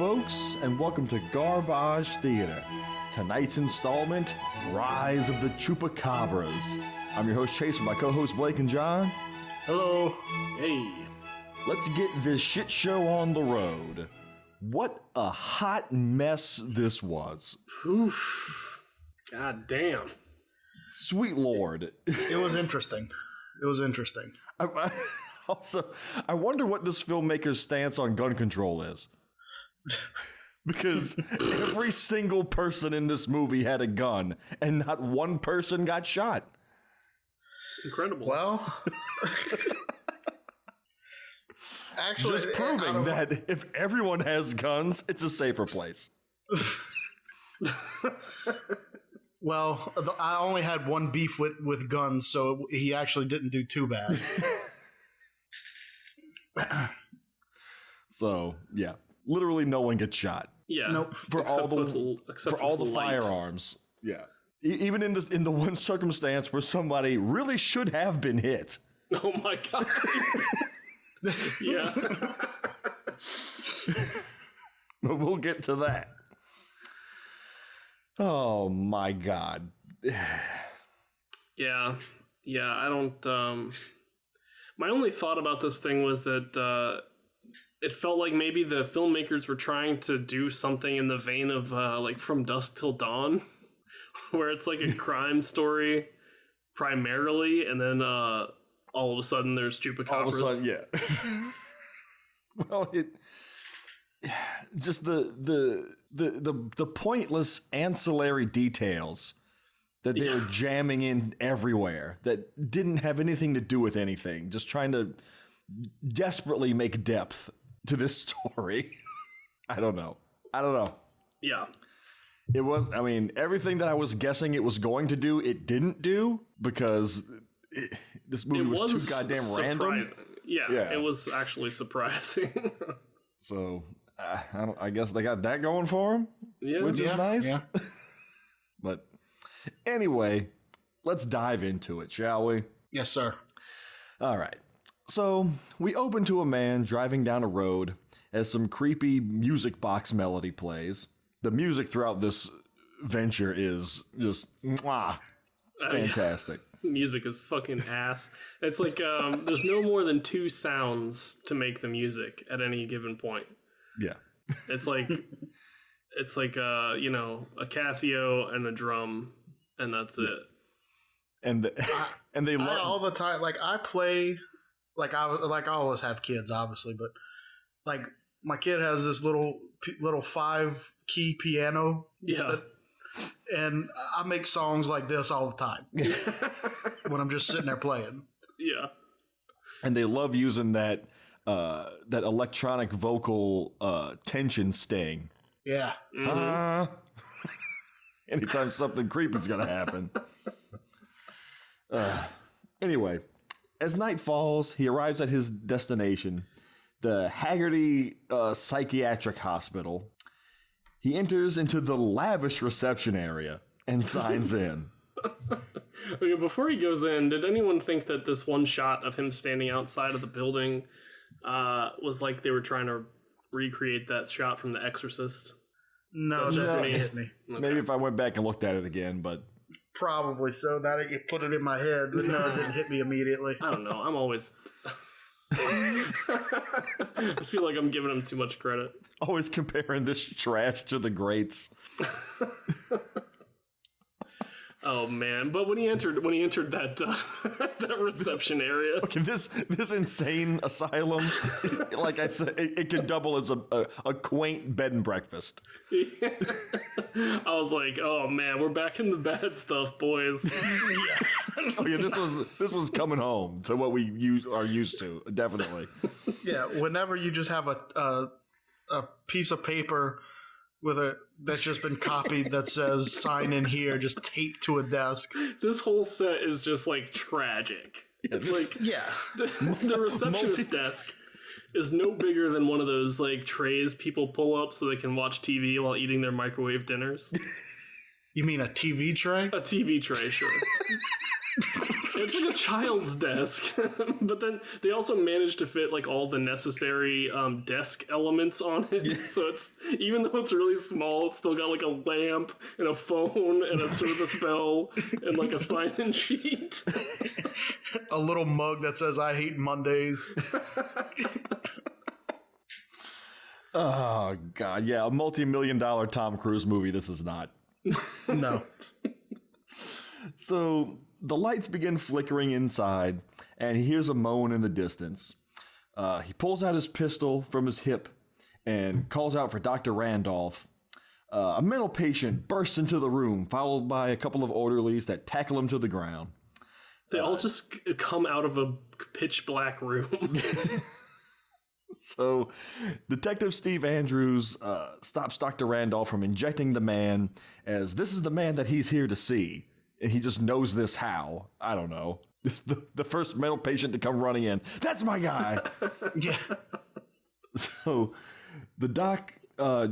folks, and welcome to Garbage Theater. Tonight's installment, Rise of the Chupacabras. I'm your host Chase with my co-hosts Blake and John. Hello. Hey. Let's get this shit show on the road. What a hot mess this was. Oof. God damn. Sweet Lord. It was interesting. I wonder what this filmmaker's stance on gun control is. Because every single person in this movie had a gun, and not one person got shot. Incredible. Well, actually, just proving that if everyone has guns, it's a safer place. Well, I only had one beef with guns, so he actually didn't do too bad. So, yeah. Literally no one gets shot. Yeah. Nope. For all the firearms. Yeah. Even in the one circumstance where somebody really should have been hit. Oh my god. Yeah. But we'll get to that. Oh my god. Yeah. I don't my only thought about this thing was that it felt like maybe the filmmakers were trying to do something in the vein of like From Dusk Till Dawn, where it's like a crime story primarily, and then all of a sudden there's Chupacabras. All of a sudden, yeah. Well, just the pointless ancillary details that they were jamming in everywhere that didn't have anything to do with anything, just trying to desperately make depth to this story. I don't know. Yeah. It was, I mean, everything that I was guessing it was going to do, it didn't do, because this movie was too goddamn random. Yeah, it was actually surprising. So, I guess they got that going for them, which is nice. Yeah. But anyway, let's dive into it, shall we? Yes, sir. All right. So, we open to a man driving down a road as some creepy music box melody plays. The music throughout this venture is just fantastic. Music is fucking ass. It's like there's no more than two sounds to make the music at any given point. Yeah. It's like a Casio and a drum, and that's it. And they love all the time. Like I play, I always have kids, obviously, but like my kid has this little 5-key piano. Yeah. And I make songs like this all the time when I'm just sitting there playing. Yeah. And they love using that electronic vocal tension sting. Yeah. Anytime something creepy's gonna happen. Anyway, as night falls, he arrives at his destination, the Haggerty Psychiatric Hospital. He enters into the lavish reception area and signs in. Okay, before he goes in, did anyone think that this one shot of him standing outside of the building was like they were trying to recreate that shot from The Exorcist? No, so that didn't hit me. Okay. Maybe if I went back and looked at it again, but... Probably so. That it put it in my head, but no, it didn't hit me immediately. I don't know. I'm always... I just feel like I'm giving him too much credit. Always comparing this trash to the greats. Oh man! But when he entered that that reception area, okay, this insane asylum, like I said, it could double as a quaint bed and breakfast. I was like, oh man, we're back in the bad stuff, boys. Oh yeah, this was coming home to what we are used to, definitely. Yeah, whenever you just have a piece of paper that's just been copied that says sign in here, just taped to a desk. This whole set is just like tragic. It's like the receptionist desk is no bigger than one of those like trays people pull up so they can watch TV while eating their microwave dinners. You mean a TV tray? A TV tray, sure. It's like a child's desk. But then they also managed to fit like all the necessary desk elements on it. So it's, even though it's really small, it's still got like a lamp and a phone and a service bell and like a sign-in sheet. A little mug that says "I hate Mondays." Oh God, yeah, a multi-million-dollar Tom Cruise movie. This is not. No. So the lights begin flickering inside, and he hears a moan in the distance. He pulls out his pistol from his hip and calls out for Dr. Randolph. A mental patient bursts into the room, followed by a couple of orderlies that tackle him to the ground. They all just come out of a pitch black room. So Detective Steve Andrews stops Dr. Randolph from injecting the man, as this is the man that he's here to see. And he just knows this how. I don't know. This the first mental patient to come running in. That's my guy. Yeah. So the doc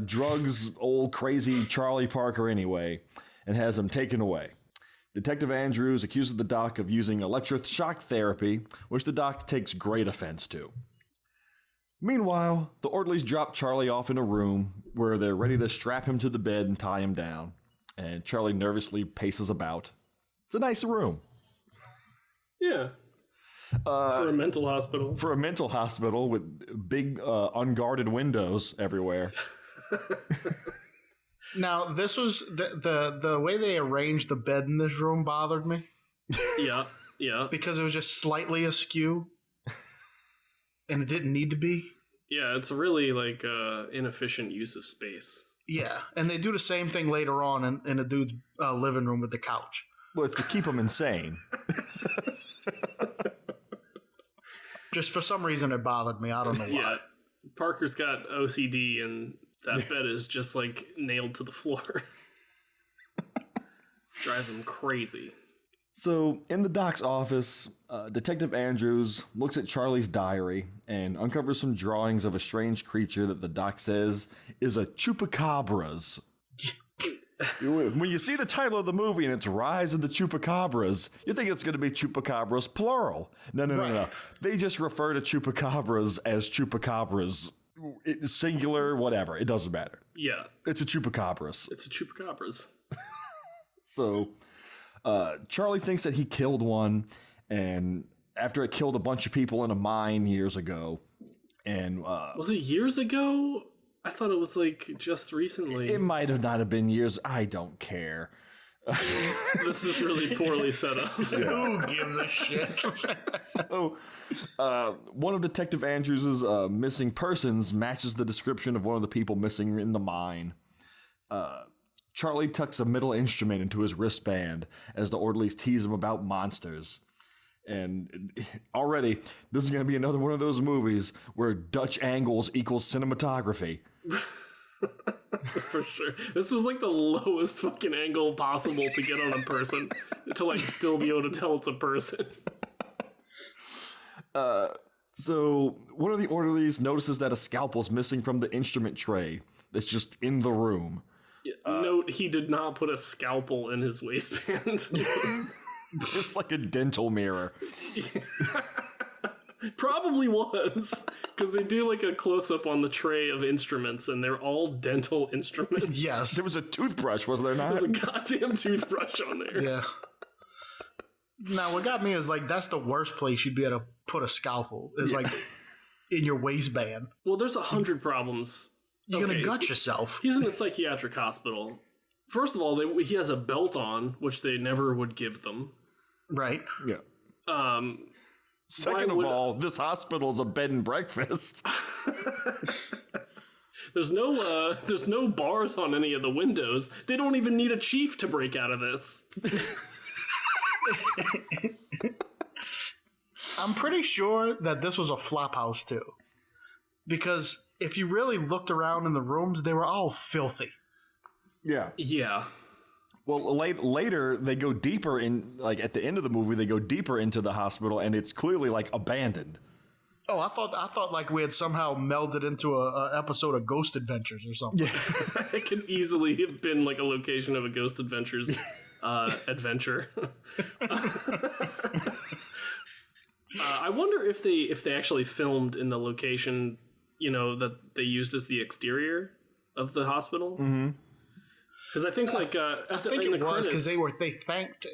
drugs old crazy Charlie Parker anyway and has him taken away. Detective Andrews accuses the doc of using electroshock therapy, which the doc takes great offense to. Meanwhile, the orderlies drop Charlie off in a room where they're ready to strap him to the bed and tie him down. And Charlie nervously paces about. It's a nice room. Yeah. For a mental hospital. For a mental hospital with big unguarded windows everywhere. Now, this was the way they arranged the bed in this room bothered me. Yeah, yeah. Because it was just slightly askew. And it didn't need to be. Yeah, it's a really like inefficient use of space. Yeah, and they do the same thing later on in a dude's living room with the couch. Well, it's to keep him insane. Just for some reason it bothered me. I don't know why. Yeah, Parker's got OCD and that bed is just like nailed to the floor. Drives him crazy. So, in the doc's office, Detective Andrews looks at Charlie's diary and uncovers some drawings of a strange creature that the doc says is a Chupacabras. When you see the title of the movie and it's Rise of the Chupacabras, you think it's going to be Chupacabras plural. No. They just refer to Chupacabras as Chupacabras. Singular, whatever. It doesn't matter. Yeah. It's a Chupacabras. It's a Chupacabras. So... Charlie thinks that he killed one, and after it killed a bunch of people in a mine years ago, and was it years ago? I thought it was like just recently. It might have not have been years. I don't care. This is really poorly set up. Yeah. Who gives a shit? So, one of Detective Andrews' missing persons matches the description of one of the people missing in the mine. Charlie tucks a metal instrument into his wristband as the orderlies tease him about monsters. And already, this is going to be another one of those movies where Dutch angles equals cinematography. For sure. This was like the lowest fucking angle possible to get on a person to like still be able to tell it's a person. So one of the orderlies notices that a scalpel's missing from the instrument tray that's just in the room. Note, he did not put a scalpel in his waistband. It's like a dental mirror. Probably was, because they do like a close-up on the tray of instruments, and they're all dental instruments. Yes. There was a toothbrush, was there not? There's a goddamn toothbrush on there. Yeah. Now, what got me is like, that's the worst place you'd be able to put a scalpel, is like in your waistband. Well, there's 100 problems. You're going to gut yourself. He's in a psychiatric hospital. First of all, he has a belt on, which they never would give them. Right. Yeah. Second of all, this hospital's a bed and breakfast. There's no bars on any of the windows. They don't even need a chief to break out of this. I'm pretty sure that this was a flop house too. Because if you really looked around in the rooms, they were all filthy. Yeah. Yeah. Well, later they go deeper in, like at the end of the movie, they go deeper into the hospital, and it's clearly like abandoned. Oh, I thought like we had somehow melded into a episode of Ghost Adventures or something. Yeah. It could easily have been like a location of a Ghost Adventures adventure. I wonder if they actually filmed in the location, that they used as the exterior of the hospital. Mm-hmm. Because I think I think it was because they thanked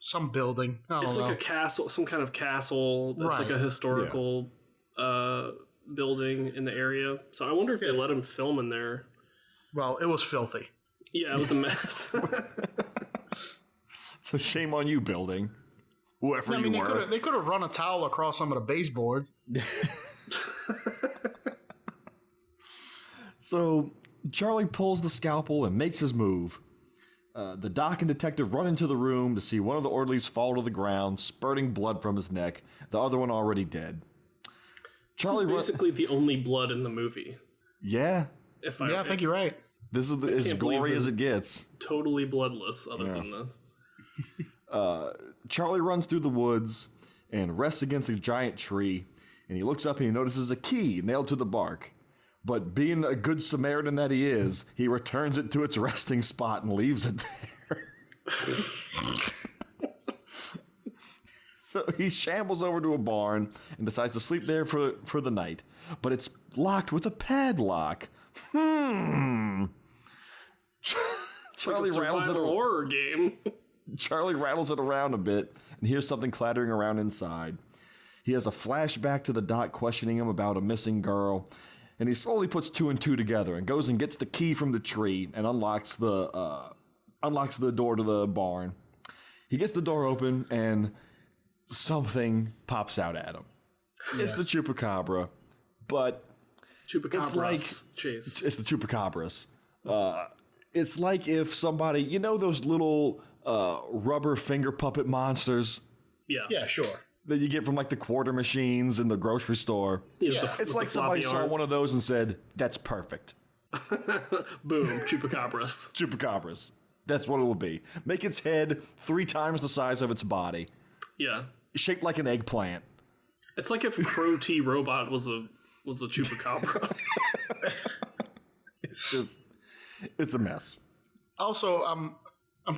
some building. I don't know. Like a castle, some kind of castle that's like a historical building in the area. So I wonder if they let him film in there. Well, it was filthy. Yeah, it was a mess. So shame on you, building. Whoever you were. They could have run a towel across some of the baseboards. So Charlie pulls the scalpel and makes his move. The doc and detective run into the room to see one of the orderlies fall to the ground, spurting blood from his neck, the other one already dead. Charlie this is basically the only blood in the movie. Yeah. I think you're right. This is as gory as it gets. Totally bloodless other than this. Charlie runs through the woods and rests against a giant tree, and he looks up and he notices a key nailed to the bark. But being a good Samaritan that he is, he returns it to its resting spot and leaves it there. So he shambles over to a barn and decides to sleep there for the night. But it's locked with a padlock. Charlie rattles it horror game. Charlie rattles it around a bit and hears something clattering around inside. He has a flashback to the doc questioning him about a missing girl, and he slowly puts two and two together and goes and gets the key from the tree and unlocks the door to the barn. He gets the door open and something pops out at him. Yeah. It's the Chupacabra, but Chupacabras. It's the Chupacabras. It's like if somebody, those little rubber finger puppet monsters? Yeah, sure. That you get from like the quarter machines in the grocery store. Yeah. It's like somebody saw one of those and said, that's perfect. Boom, Chupacabras. Chupacabras. That's what it will be. Make its head 3 times the size of its body. Yeah. Shaped like an eggplant. It's like if Crow T Robot was a Chupacabra. It's a mess. Also, I'm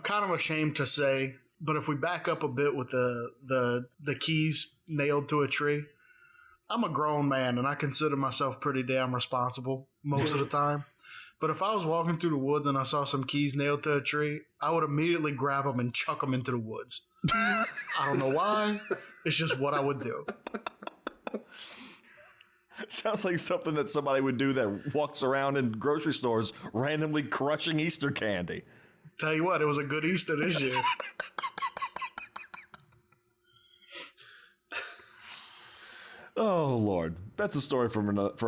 kind of ashamed to say, but if we back up a bit with the keys nailed to a tree, I'm a grown man and I consider myself pretty damn responsible most of the time. But if I was walking through the woods and I saw some keys nailed to a tree, I would immediately grab them and chuck them into the woods. I don't know why. It's just what I would do. Sounds like something that somebody would do that walks around in grocery stores randomly crushing Easter candy. Tell you what, it was a good Easter this year. Oh, Lord. That's a story for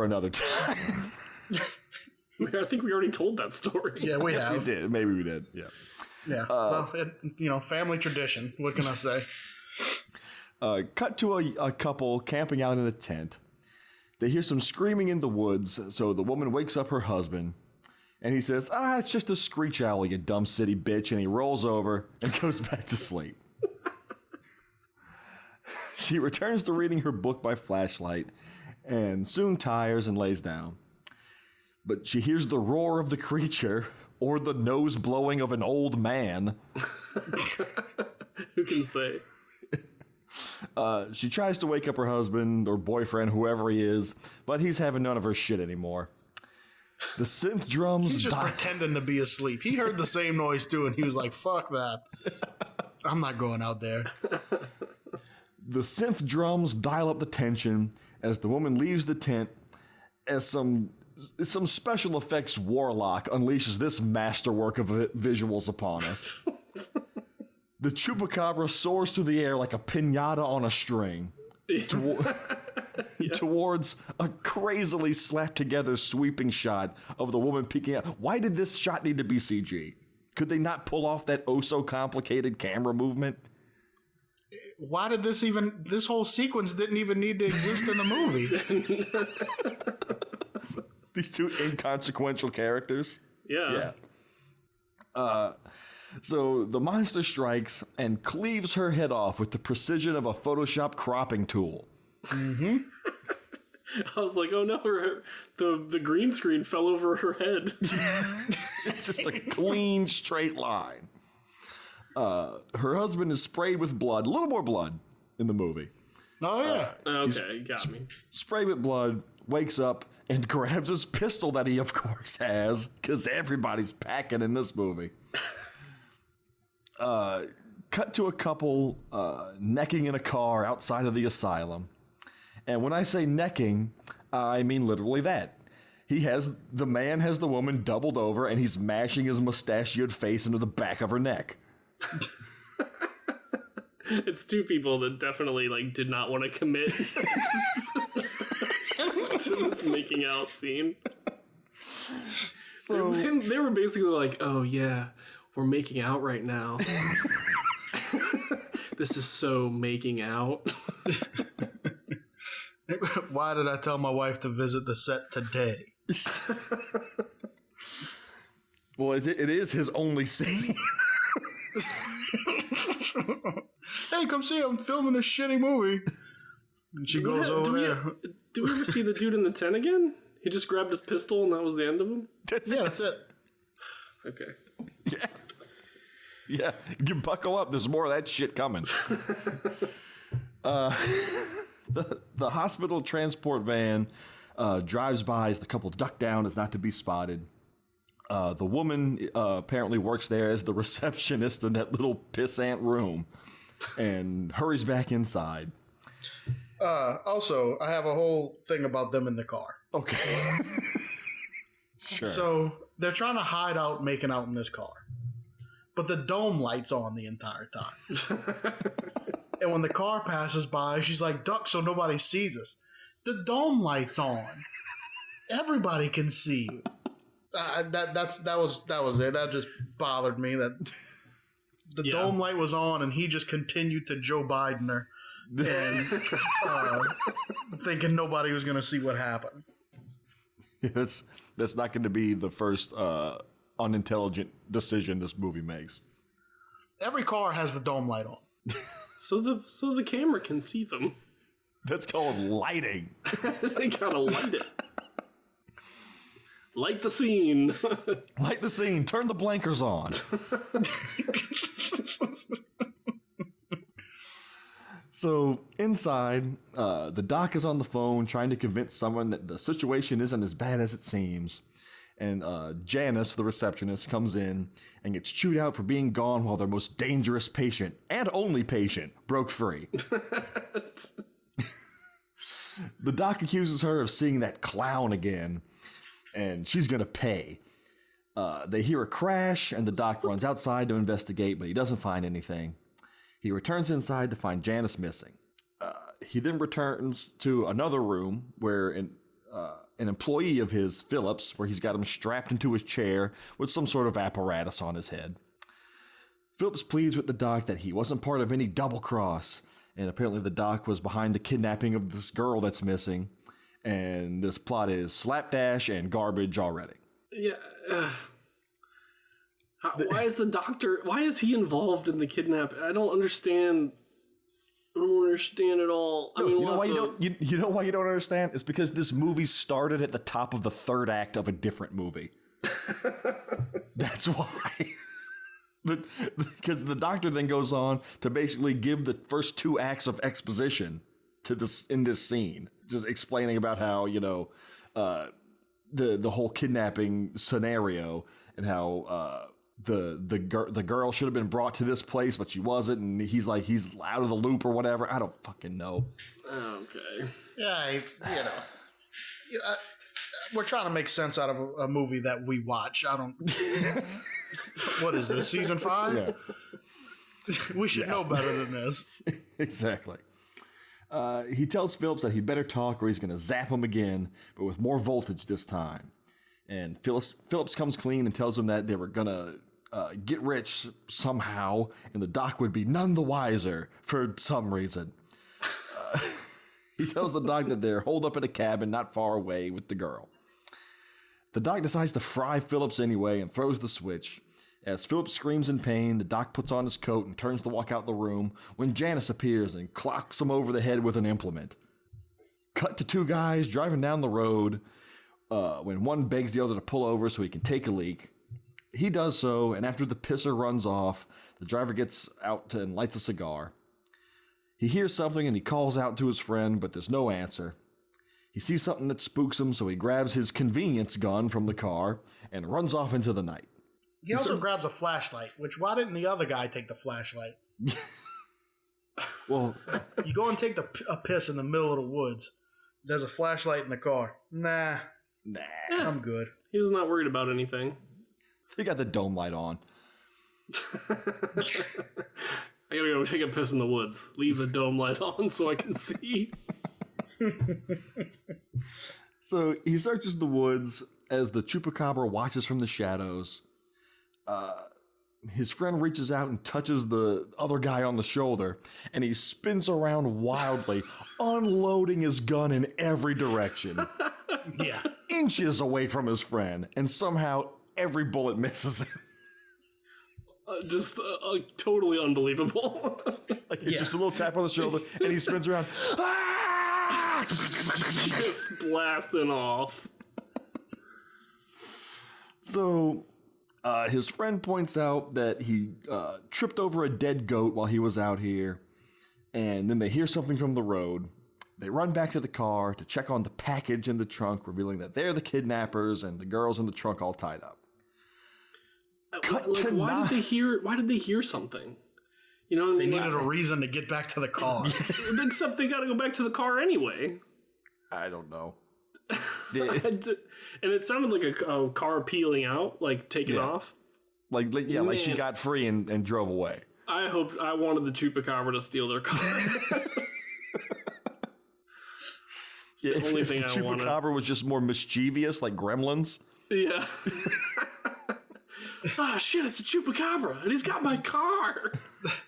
another time. I think we already told that story. Yeah, we have. We did. Maybe we did. Yeah. Yeah. Family tradition. What can I say? Cut to a couple camping out in a tent. They hear some screaming in the woods, so the woman wakes up her husband. And he says, it's just a screech owl, you dumb city bitch. And he rolls over and goes back to sleep. She returns to reading her book by flashlight and soon tires and lays down. But she hears the roar of the creature or the nose blowing of an old man. Who can say? She tries to wake up her husband or boyfriend, whoever he is, but he's having none of her shit anymore. The synth drums... He's just pretending to be asleep. He heard the same noise too, and he was like, fuck that. I'm not going out there. The synth drums dial up the tension as the woman leaves the tent as some special effects warlock unleashes this masterwork of visuals upon us. The Chupacabra soars through the air like a piñata on a string. Towards a crazily slapped together sweeping shot of the woman peeking out. Why did this shot need to be CG? Could they not pull off that so complicated camera movement? Why did this whole sequence didn't even need to exist in the movie? These two inconsequential characters. Yeah. So the monster strikes and cleaves her head off with the precision of a Photoshop cropping tool. Mm-hmm. I was like, oh no, the green screen fell over her head. It's just a clean, straight line. Her husband is sprayed with blood, a little more blood in the movie. Oh, yeah. Okay, you got me. Sprayed with blood, wakes up, and grabs his pistol that he, of course, has, because everybody's packing in this movie. Cut to a couple necking in a car outside of the asylum. And when I say necking, I mean literally that. The man has the woman doubled over, and he's mashing his mustachioed face into the back of her neck. It's two people that definitely did not want to commit to this making out scene. So, They were basically like, "Oh yeah, we're making out right now. This is so making out." Why did I tell my wife to visit the set today? well, it is his only scene. Hey, come see, I'm filming a shitty movie. And she goes over there. Do we ever see the dude in the tent again? He just grabbed his pistol and that was the end of him? That's it. Okay. Yeah. Yeah, you buckle up. There's more of that shit coming. The hospital transport van drives by as the couple duck down as not to be spotted. The woman apparently works there as the receptionist in that little pissant room and hurries back inside. Also, I have a whole thing about them in the car. Okay. Sure. So they're trying to hide out making out in this car. But the dome light's on the entire time. And when the car passes by, she's like, "Duck so nobody sees us." The dome light's on. Everybody can see you. That was it. That just bothered me. That the dome light was on, and he just continued to Joe Biden her, and thinking nobody was going to see what happened. That's not going to be the first unintelligent decision this movie makes. Every car has the dome light on. So the camera can see them. That's called lighting. They gotta light it. Light the scene. Light the scene. Turn the blankers on. So inside, the doc is on the phone trying to convince someone that the situation isn't as bad as it seems. And Janice, the receptionist, comes in and gets chewed out for being gone while their most dangerous patient, and only patient, broke free. The doc accuses her of seeing that clown again, and she's going to pay. They hear a crash, and the doc runs outside to investigate, but he doesn't find anything. He returns inside to find Janice missing. He then returns to another room where an employee of his, Phillips, where he's got him strapped into his chair with some sort of apparatus on his head. Phillips pleads with the doc that he wasn't part of any double cross, and apparently the doc was behind the kidnapping of this girl that's missing, and this plot is slapdash and garbage already. Yeah. Why is he involved in the kidnap? I don't understand at all. I mean, you know why you don't understand? It's because this movie started at the top of the third act of a different movie. That's why. Because the doctor then goes on to basically give the first two acts of exposition to this in this scene, just explaining about how the whole kidnapping scenario and how the girl should have been brought to this place, but she wasn't, and he's out of the loop or whatever. I don't fucking know. Okay. Yeah, we're trying to make sense out of a movie that we watch. I don't. What is this, season 5? Yeah. We should know better than this. Exactly. He tells Phillips that he'd better talk or he's going to zap him again, but with more voltage this time. And Phillips comes clean and tells him that they were going to get rich somehow, and the doc would be none the wiser for some reason. He tells the doc that they're holed up in a cabin not far away with the girl. The doc decides to fry Phillips anyway and throws the switch. As Phillips screams in pain, the doc puts on his coat and turns to walk out the room when Janice appears and clocks him over the head with an implement. Cut to two guys driving down the road when one begs the other to pull over so he can take a leak. He does so, and after the pisser runs off, The driver gets out and lights a cigar. He hears something and he calls out to his friend, but there's no answer. He sees something that spooks him, so he grabs his convenience gun from the car and runs off into the night. He also grabs a flashlight, which why didn't the other guy take the flashlight? Well, you go and take a piss in the middle of the woods. There's a flashlight in the car. Nah, I'm good. He was not worried about anything. He got the dome light on. I gotta go take a piss in the woods. Leave the dome light on so I can see. So he searches the woods as the Chupacabra watches from the shadows. His friend reaches out and touches the other guy on the shoulder, and he spins around wildly, unloading his gun in every direction. Yeah. Inches away from his friend, and somehow every bullet misses him. Just totally unbelievable. Like it's just a little tap on the shoulder, and he spins around. Ah! Just blasting off. So his friend points out that he tripped over a dead goat while he was out here, and then they hear something from the road. They run back to the car to check on the package in the trunk, revealing that they're the kidnappers and the girls in the trunk all tied up. Why did they hear something? You know what I mean? They needed a reason to get back to the car. Except they got to go back to the car anyway. I don't know. And it sounded like a car peeling out, like taking off. Like she got free and drove away. I wanted the Chupacabra to steal their car. It's the only thing I wanted. Chupacabra was just more mischievous, like gremlins. Yeah. Ah, shit, it's a Chupacabra, and he's got my car.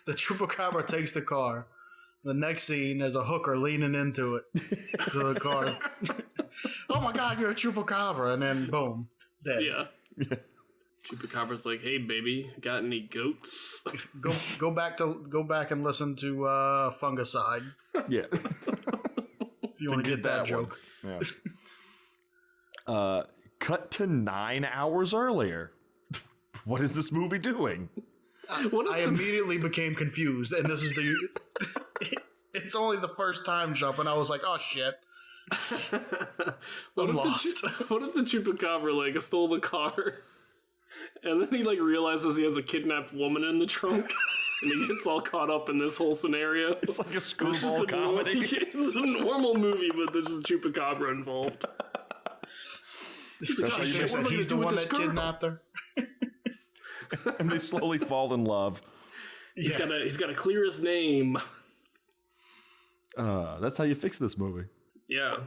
The Chupacabra takes the car. The next scene, there's a hooker leaning into it, to the car. Oh my God, you're a Chupacabra, and then boom, dead. Yeah. Chupacabra's like, hey baby, got any goats? Go back and listen to Fungicide. Yeah. If you want to get that joke. Yeah. Cut to 9 hours earlier. What is this movie doing? I immediately became confused, and this is it's only the first time jump, and I was like, oh shit. What if the Chupacabra stole the car, and then he realizes he has a kidnapped woman in the trunk, and he gets all caught up in this whole scenario? It's like a screwball comedy. It's a normal movie, but there's a Chupacabra involved. He's like, he's the one that kidnapped her. And they slowly fall in love. He's got to clear his name. That's how you fix this movie. Yeah.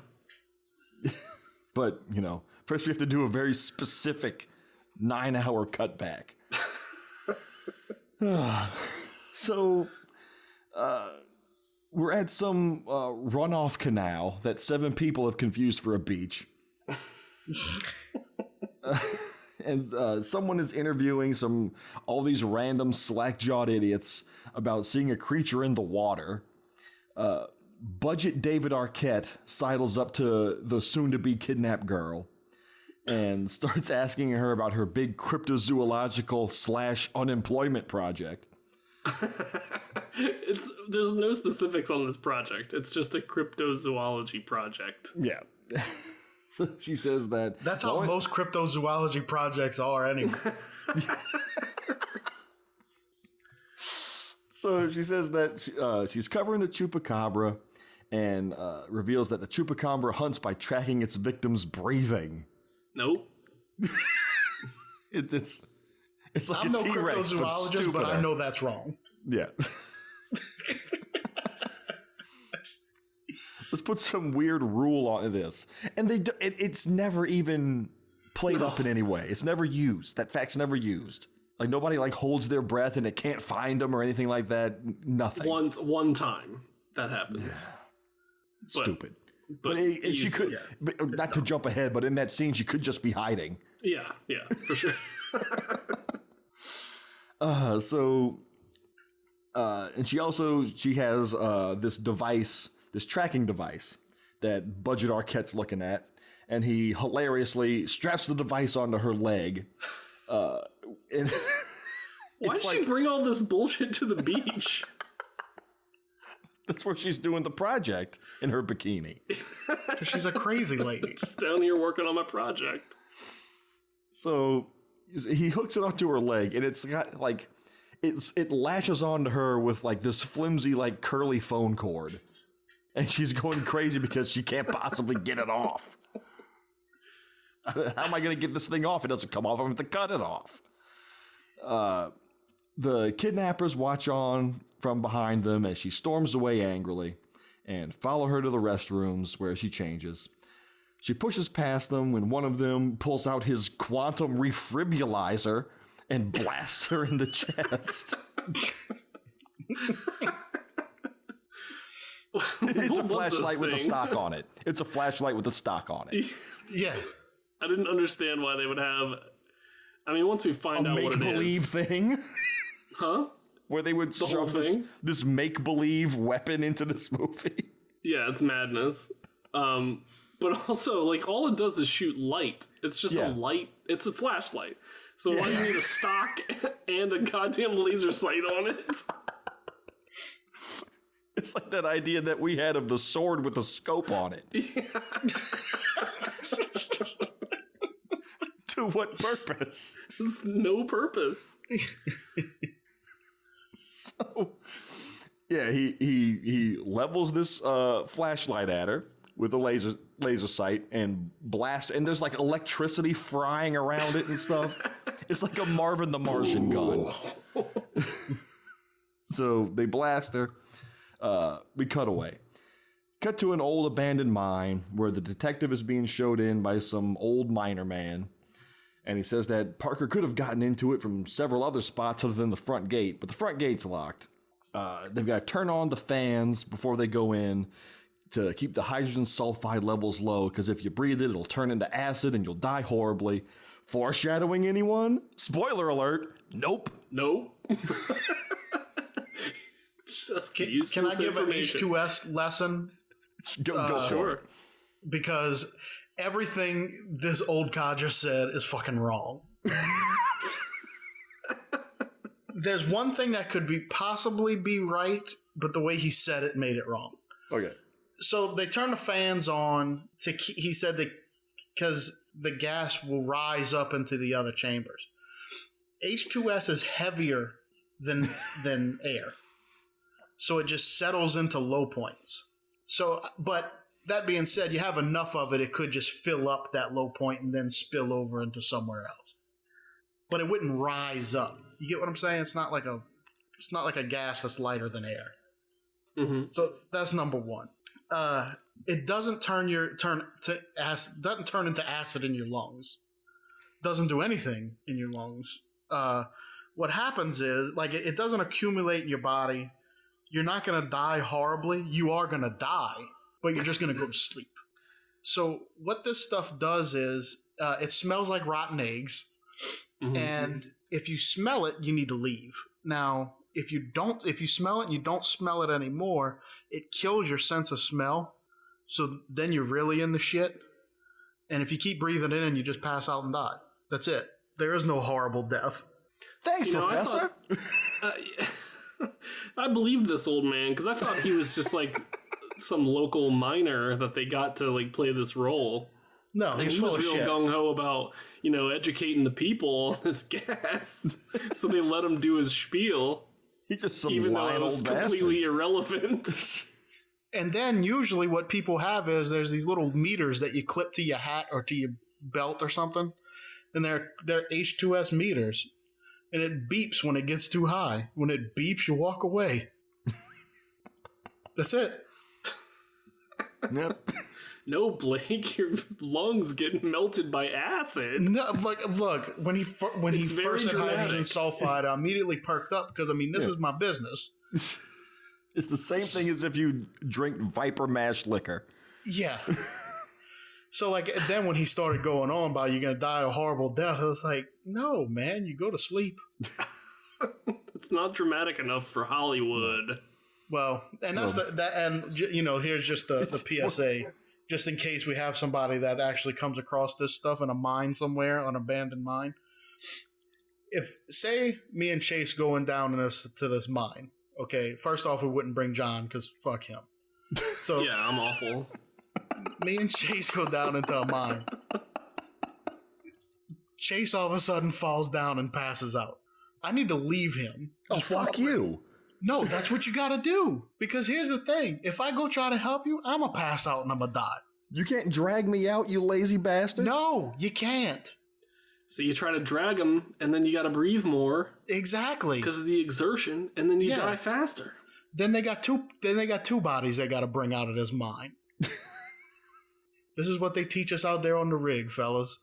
But, first we have to do a very specific 9-hour cutback. So, we're at some runoff canal that 7 people have confused for a beach. And someone is interviewing all these random slack-jawed idiots about seeing a creature in the water. Budget David Arquette sidles up to the soon-to-be kidnapped girl and starts asking her about her big cryptozoological / unemployment project. There's no specifics on this project. It's just a cryptozoology project. Yeah. So she says that... That's how most cryptozoology projects are anyway. So she says that she's covering the Chupacabra and reveals that the Chupacabra hunts by tracking its victim's breathing. Nope. It's like I'm a no T-Rex, cryptozoologist, but I know that's wrong. Yeah. Let's put some weird rule on this. And it's never even played up in any way. It's never used. That fact's never used. Like nobody holds their breath and it can't find them or anything like that. Nothing. One time that happens. Yeah. Stupid. But she could, not to jump ahead, but in that scene, she could just be hiding. Yeah, for sure. And she has this device, this tracking device that Budget Arquette's looking at, and he hilariously straps the device onto her leg, and Why did she bring all this bullshit to the beach? That's where she's doing the project in her bikini. She's a crazy lady. Just down here working on my project. So he hooks it onto her leg, and it's got like it lashes onto her with like this flimsy like curly phone cord, and she's going crazy because she can't possibly get it off. How am I going to get this thing off? It doesn't come off. I'm going to cut it off. The kidnappers watch on from behind them as she storms away angrily and follow her to the restrooms where she changes. She pushes past them when one of them pulls out his quantum refibrillator and blasts her in the chest. It's a flashlight with a stock on it. It's a flashlight with a stock on it. Yeah. I didn't understand why they would have... I mean, once we find out what it is... make-believe thing? Huh? Where they would shove this make-believe weapon into this movie? Yeah, it's madness. But also, like, all it does is shoot light. It's just a light. It's a flashlight. So why do you need a stock and a goddamn laser sight on it? It's like that idea that we had of the sword with a scope on it. Yeah. To what purpose? It's no purpose. So, yeah, he levels this flashlight at her with a laser sight and blast, and there's like electricity frying around it and stuff. It's like a Marvin the Martian gun. So they blast her. We cut away. Cut to an old abandoned mine where the detective is being showed in by some old miner man. And he says that Parker could have gotten into it from several other spots other than the front gate, but the front gate's locked. They've got to turn on the fans before they go in to keep the hydrogen sulfide levels low, because if you breathe it, it'll turn into acid and you'll die horribly. Foreshadowing anyone? Spoiler alert. Nope. Nope. Just can I give an H2S lesson? Go sure. Because everything this old codger said is fucking wrong. There's one thing that could possibly be right, but the way he said it made it wrong. Okay. So they turn the fans on he said that because the gas will rise up into the other chambers. H2S is heavier than air. So it just settles into low points. So, but that being said, you have enough of it, it could just fill up that low point and then spill over into somewhere else. But it wouldn't rise up. You get what I'm saying? It's not like a gas that's lighter than air. Mm-hmm. So that's number one. It doesn't turn into acid in your lungs. Doesn't do anything in your lungs. What happens is, like, it doesn't accumulate in your body. You're not going to die horribly. You are going to die, but you're just going to go to sleep. So what this stuff does is it smells like rotten eggs. Mm-hmm. And if you smell it, you need to leave. Now, if you smell it and you don't smell it anymore, it kills your sense of smell. So then you're really in the shit. And if you keep breathing in, you just pass out and die. That's it. There is no horrible death. Thanks, Professor. I believed this old man because I thought he was just like some local miner that they got to like play this role. No, like, he was real gung ho about educating the people on this gas, so they let him do his spiel. He just some even though it was completely irrelevant. And then usually what people have is there's these little meters that you clip to your hat or to your belt or something, and they're H2S meters. And it beeps when it gets too high. When it beeps, you walk away. That's it. Yep. No, Blake, your lungs get melted by acid. No, look, when he first said hydrogen sulfide, I immediately perked up because, this is my business. It's the same thing as if you drink Viper Mash liquor. Yeah. So, then when he started going on about you're going to die a horrible death, I was like, no, man, you go to sleep. It's not dramatic enough for Hollywood. Well, and that's here's just the PSA, just in case we have somebody that actually comes across this stuff in a mine somewhere, an abandoned mine. if, say, me and Chase going down to this mine, okay, first off, we wouldn't bring John because fuck him. So Yeah, I'm awful. me and Chase go down into a mine. Chase all of a sudden falls down and passes out. I need to leave him. Oh, fuck you. No, that's what you gotta do. Because here's the thing. If I go try to help you, I'm gonna pass out and I'm gonna die. You can't drag me out, you lazy bastard. No, you can't. So you try to drag him, and then you got to breathe more Exactly. because of the exertion, and then you die faster. Then they got two bodies they gotta bring out of this mine. This is what they teach us out there on the rig, fellas.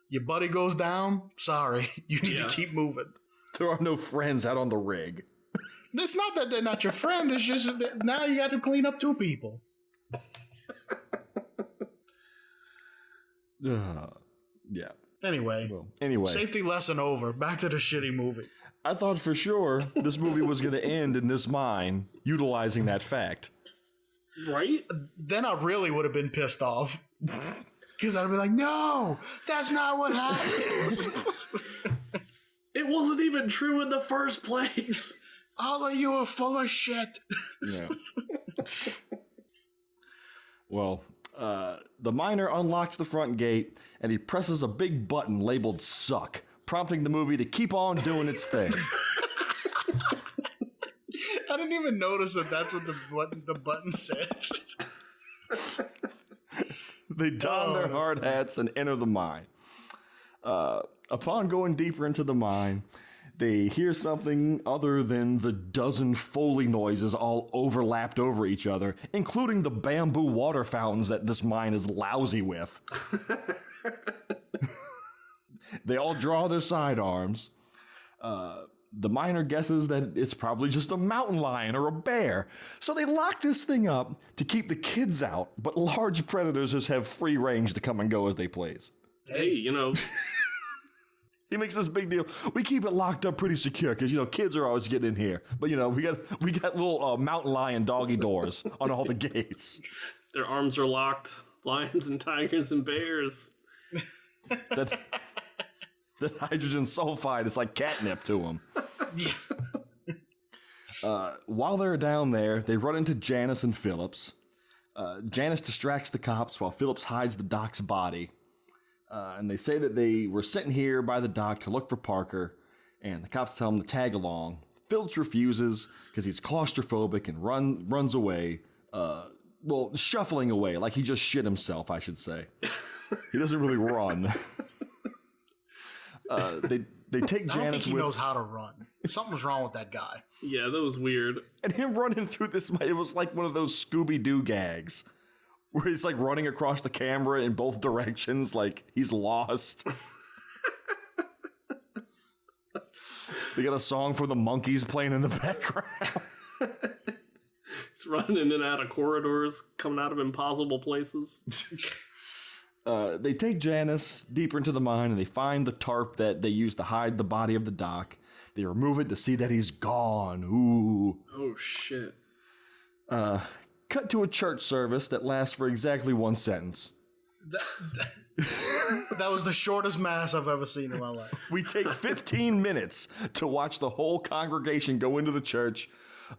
Your buddy goes down, sorry. You need to keep moving. There are no friends out on the rig. It's not that they're not your friend. It's just that now you got to clean up two people. Yeah. Anyway. Safety lesson over. Back to the shitty movie. I thought for sure this movie was going to end in this mine, utilizing that fact. Right? Then I really would have been pissed off. Because I'd be like, no, that's not what happened. It wasn't even true in the first place. All of you are full of shit. Yeah. Well, the miner unlocks the front gate and he presses a big button labeled suck, prompting the movie to keep on doing its thing. I didn't even notice that that's what the button said. They don their hard hats and enter the mine. Upon going deeper into the mine, they hear something other than the dozen Foley noises all overlapped over each other, including the bamboo water fountains that this mine is lousy with. They all draw their sidearms. The miner guesses that it's probably just a mountain lion or a bear. So they lock this thing up to keep the kids out, but large predators just have free range to come and go as they please. Hey, you know. He makes this big deal. We keep it locked up pretty secure because, kids are always getting in here. But, we got little mountain lion doggy doors on all the gates. Their arms are locked. Lions and tigers and bears. That hydrogen sulfide is like catnip to them. While they're down there, they run into Janice and Phillips. Janice distracts the cops while Phillips hides the doc's body. And they say that they were sent here by the doc to look for Parker, and the cops tell him to tag along. Phillips refuses because he's claustrophobic and runs away. Shuffling away, like he just shit himself, I should say. He doesn't really run. They take Janice. I don't think he knows how to run. Something's wrong with that guy. Yeah, that was weird. And him running through this, it was like one of those Scooby-Doo gags where he's like running across the camera in both directions, like he's lost. They got a song for the monkeys playing in the background. He's running in and out of corridors, coming out of impossible places. They take Janice deeper into the mine and they find the tarp that they used to hide the body of the doc. They remove it to see that he's gone. Ooh. Oh, shit. Cut to a church service that lasts for exactly one sentence. That was the shortest mass I've ever seen in my life. We take 15 minutes to watch the whole congregation go into the church.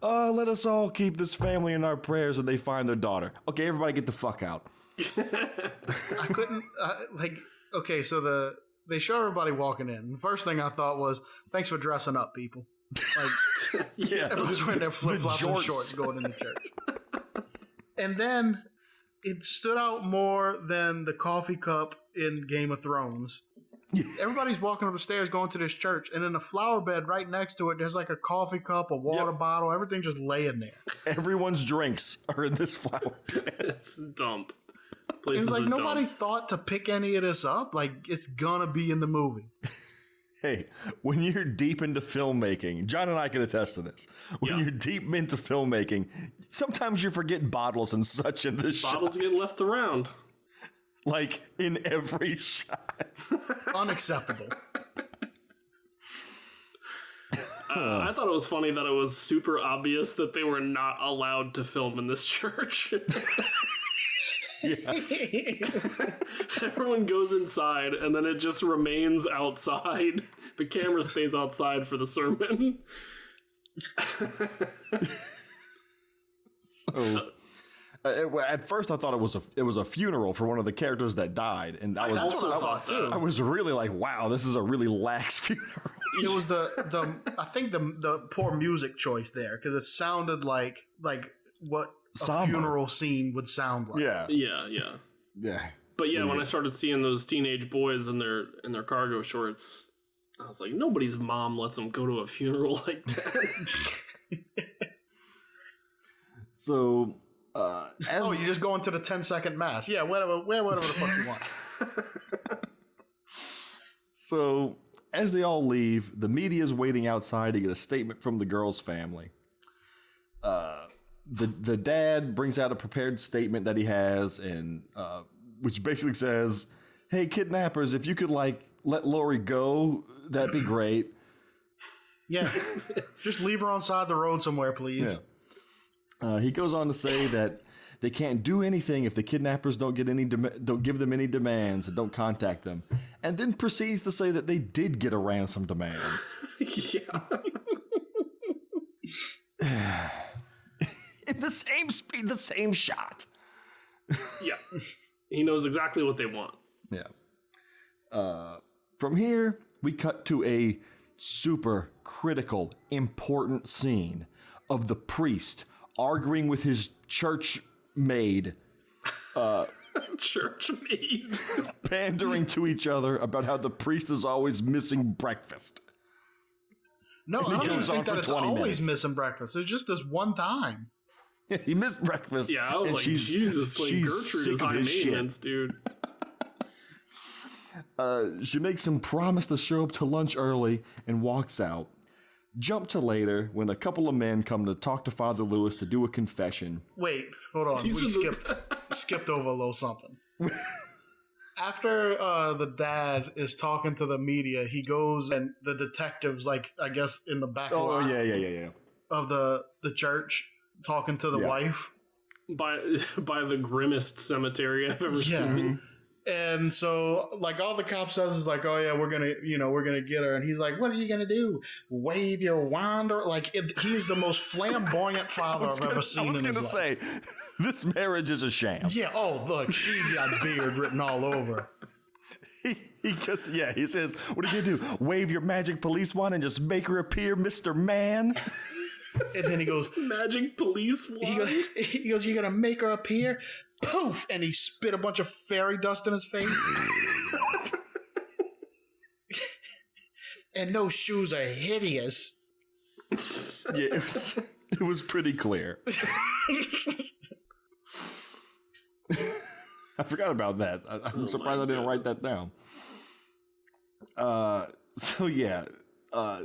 Let us all keep this family in our prayers and they find their daughter. Okay, everybody get the fuck out. I couldn't, okay, so they show everybody walking in. The first thing I thought was, thanks for dressing up, people. Like, yeah, everyone's wearing their flip-flops and shorts going into church. And then it stood out more than the coffee cup in Game of Thrones. Everybody's walking up the stairs going to this church, and in the flower bed right next to it, there's like a coffee cup, a water bottle, everything just laying there. Everyone's drinks are in this flower bed. It's a dump. It's like nobody thought to pick any of this up. Like, it's gonna be in the movie. Hey, when you're deep into filmmaking, John and I can attest to this. When you're deep into filmmaking, sometimes you forget bottles and such in this shot. Bottles get left around. Like, in every shot. Unacceptable. I thought it was funny that it was super obvious that they were not allowed to film in this church. Everyone goes inside, and then it just remains outside. The camera stays outside for the sermon. So, at first, I thought it was a funeral for one of the characters that died, and I was really like, wow, this is a really lax funeral. It was I think the poor music choice there, because it sounded like what a funeral scene would sound like. Yeah. But when I started seeing those teenage boys in their cargo shorts, I was like, nobody's mom lets them go to a funeral like that. So, you just go into the 10-second mass. Yeah, whatever the fuck you want. So, as they all leave, the media is waiting outside to get a statement from the girl's family. The dad brings out a prepared statement that he has, and which basically says, "Hey, kidnappers, if you could let Lori go, that'd be great." Yeah, just leave her on side the road somewhere, please. Yeah. He goes on to say that they can't do anything if the kidnappers don't give them any demands and don't contact them, and then proceeds to say that they did get a ransom demand. Yeah. In the same speed, the same shot. Yeah. He knows exactly what they want. Yeah. From here, we cut to a super critical, important scene of the priest arguing with his church maid. Church maid. Pandering to each other about how the priest is always missing breakfast. No, I don't think that it's always missing breakfast. It's just this one time. Yeah, he missed breakfast. Yeah, I was like, Jesus, like Gertrude is high maintenance, dude. She makes him promise to show up to lunch early and walks out. Jump to later when a couple of men come to talk to Father Lewis to do a confession. Wait, hold on. We skipped over a little something. After the dad is talking to the media, he goes and the detectives, like, I guess in the back lot of the church, talking to the wife. By the grimmest cemetery I've ever seen. And so, like, all the cop says is like, "Oh yeah, we're gonna get her," and he's like, "What are you gonna do? Wave your wand?" Or like, he's the most flamboyant father I've ever seen. I was gonna say, this marriage is a sham. Yeah. Oh, look, she got beard written all over. He says, "What are you gonna do? Wave your magic police wand and just make her appear, Mr. Man?" And then he goes, "Magic police wand." He goes, "You're gonna make her appear." Poof! And he spit a bunch of fairy dust in his face. And those shoes are hideous. Yeah, it was pretty clear. I forgot about that. I'm surprised I didn't write that down.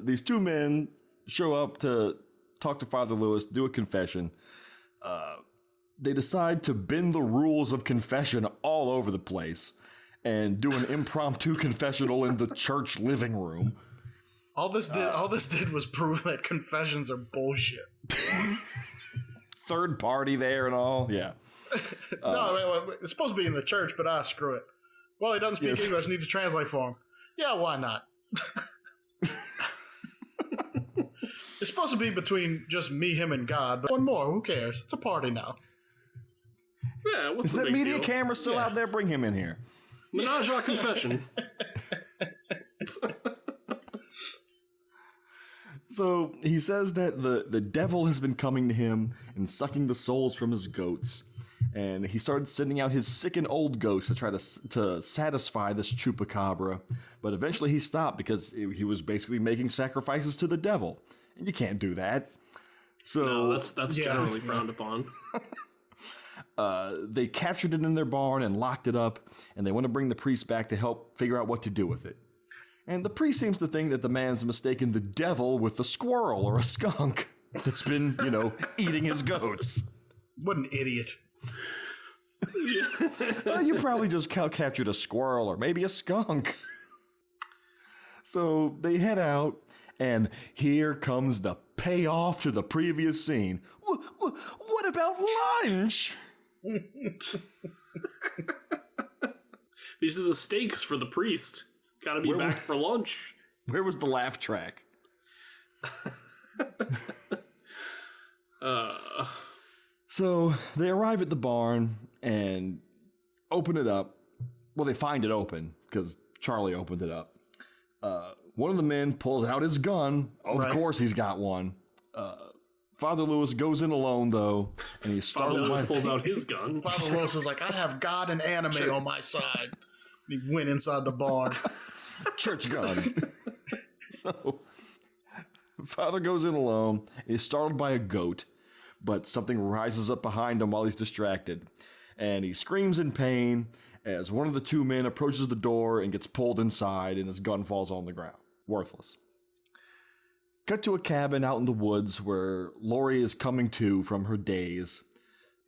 These two men show up to talk to Father Lewis, do a confession. They decide to bend the rules of confession all over the place and do an impromptu confessional in the church living room. All this did was prove that confessions are bullshit. Third party there and all. Yeah. No, it's supposed to be in the church, but screw it. Well, he doesn't speak English. Need to translate for him. Yeah, why not? It's supposed to be between just me, him, and God, but one more. Who cares? It's a party now. Yeah, what's Is that media camera still out there? Bring him in here. Menage a confession. So he says that the devil has been coming to him and sucking the souls from his goats. And he started sending out his sickened old ghosts to try to satisfy this chupacabra. But eventually he stopped because he was basically making sacrifices to the devil. And you can't do that. So no, that's generally frowned upon. They captured it in their barn and locked it up, and they want to bring the priest back to help figure out what to do with it. And the priest seems to think that the man's mistaken the devil with a squirrel or a skunk that's been, eating his goats. What an idiot. You probably just captured a squirrel or maybe a skunk. So they head out, and here comes the payoff to the previous scene. What about lunch? These are the stakes for the priest. Gotta be back for lunch. Where was the laugh track? So they arrive at the barn and open it up. Well, they find it open because Charlie opened it up. One of the men pulls out his gun. Of course he's got one. Father Lewis goes in alone, though, and he's startled. Father Lewis pulls out his gun. Father Lewis is like, I have God and anime on my side. He went inside the barn. Church gun. So, Father goes in alone, and he's startled by a goat, but something rises up behind him while he's distracted. And he screams in pain as one of the two men approaches the door and gets pulled inside, and his gun falls on the ground. Worthless. Cut to a cabin out in the woods where Lori is coming to from her daze.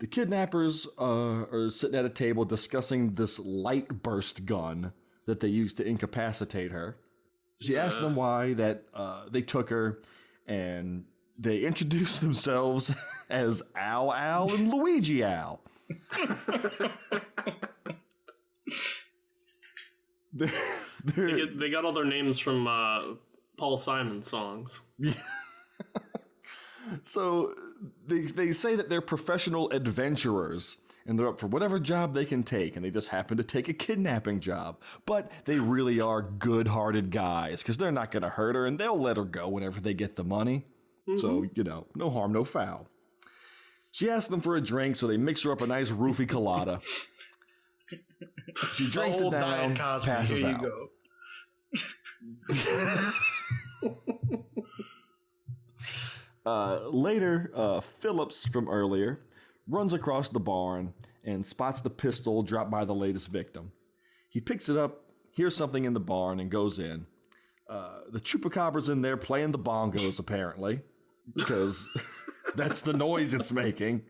The kidnappers are sitting at a table discussing this light burst gun that they used to incapacitate her. She asked them why that they took her, and they introduced themselves as Al Al and Luigi Al. They got all their names from Paul Simon songs. Yeah. So they say that they're professional adventurers and they're up for whatever job they can take, and they just happen to take a kidnapping job. But they really are good-hearted guys because they're not going to hurt her and they'll let her go whenever they get the money. So, no harm, no foul. She asks them for a drink, so they mix her up a nice roofie colada. She drinks it down, passes out. Later, Phillips from earlier runs across the barn and spots the pistol dropped by the latest victim. He picks it up, hears something in the barn, and goes in. The Chupacabras in there playing the bongos, apparently, because that's the noise it's making.